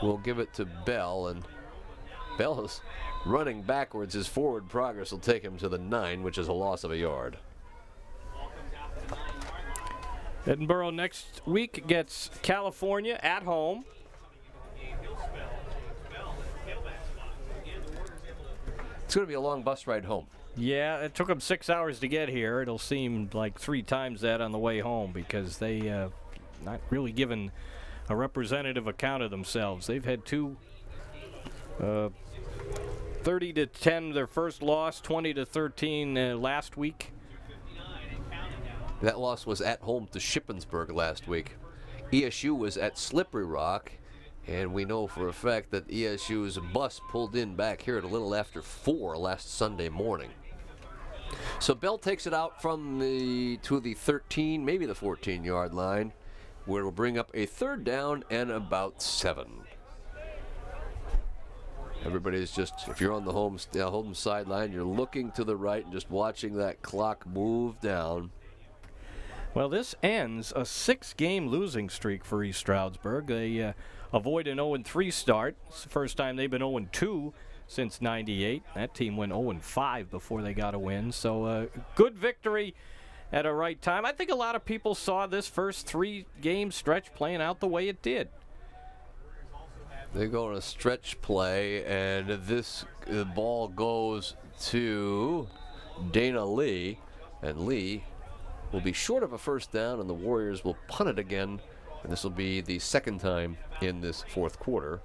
will give it to Bell, and Bell is running backwards. His forward progress will take him to the 9, which is a loss of a yard. Edinboro next week gets California at home. It's going to be a long bus ride home. Yeah, it took them 6 hours to get here. It'll seem like 3 times that on the way home because they not really given a representative account of themselves. They've had 2 30-10 their first loss, 20-13 last week. That loss was at home to Shippensburg last week. ESU was at Slippery Rock, and we know for a fact that ESU's bus pulled in back here at a little after 4 last Sunday morning. So Bell takes it out from the 13, maybe the 14-yard line, where it'll bring up a 3rd down and about 7. Everybody's just, if you're on the home sideline, you're looking to the right and just watching that clock move down. Well, this ends a 6-game losing streak for East Stroudsburg. They avoid an 0-3 start. It's the first time they've been 0-2 since '98. That team went 0-5 before they got a win. So good victory at a right time. I think a lot of people saw this first 3-game stretch playing out the way it did. They go on a stretch play, and this ball goes to Dana Lee, and Lee will be short of a 1st down, and the Warriors will punt it again, and this will be the 2nd time in this 4th quarter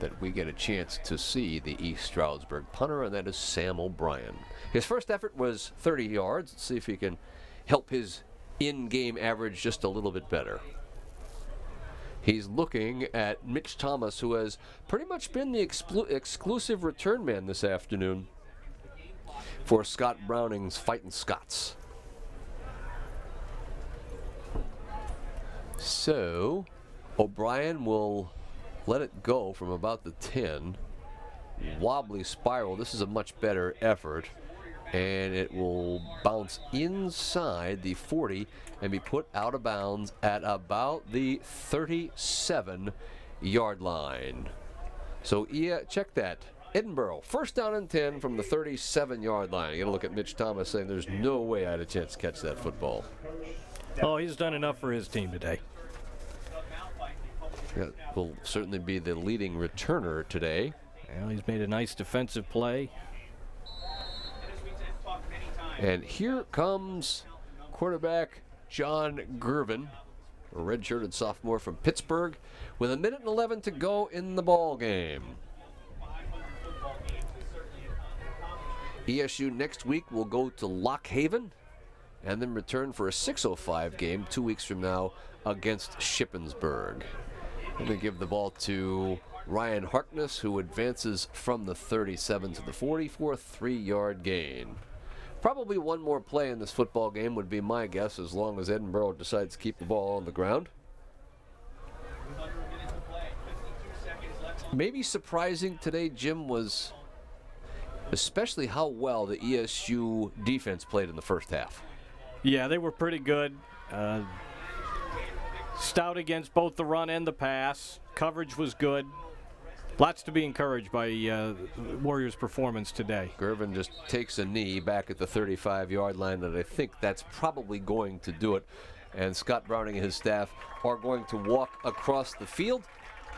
that we get a chance to see the East Stroudsburg punter, and that is Sam O'Brien. His first effort was 30 yards. Let's see if he can help his in-game average just a little bit better. He's looking at Mitch Thomas, who has pretty much been the exclusive return man this afternoon for Scott Browning's Fightin' Scots. So O'Brien will let it go from about the 10. Wobbly spiral. This is a much better effort. And it will bounce inside the 40 and be put out of bounds at about the 37-yard line. So, check that. Edinboro, 1st down and 10 from the 37-yard line. You got to look at Mitch Thomas saying there's no way I had a chance to catch that football. Oh, he's done enough for his team today. That will certainly be the leading returner today. Well, he's made a nice defensive play. And here comes quarterback John Gervin, a redshirted sophomore from Pittsburgh, with 1:11 to go in the ball game. ESU next week will go to Lock Haven and then return for a 6:05 game 2 weeks from now against Shippensburg. I'm going to give the ball to Ryan Harkness, who advances from the 37 to the 40 for a 3-yard gain. Probably one more play in this football game would be my guess, as long as Edinboro decides to keep the ball on the ground. Maybe surprising today, Jim, was especially how well the ESU defense played in the first half. Yeah, they were pretty good. Stout against both the run and the pass. Coverage was good. Lots to be encouraged by Warriors' performance today. Gervin just takes a knee back at the 35-yard line, and I think that's probably going to do it. And Scott Browning and his staff are going to walk across the field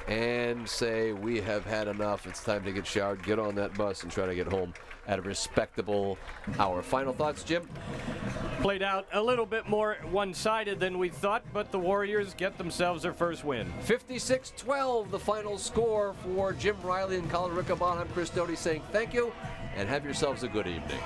and say, we have had enough. It's time to get showered, get on that bus, and try to get home at a respectable hour. Final thoughts, Jim? Played out a little bit more one-sided than we thought, but the Warriors get themselves their first win. 56-12, the final score for Jim Riley and Colin Riccabon. I'm Chris Doty saying thank you, and have yourselves a good evening.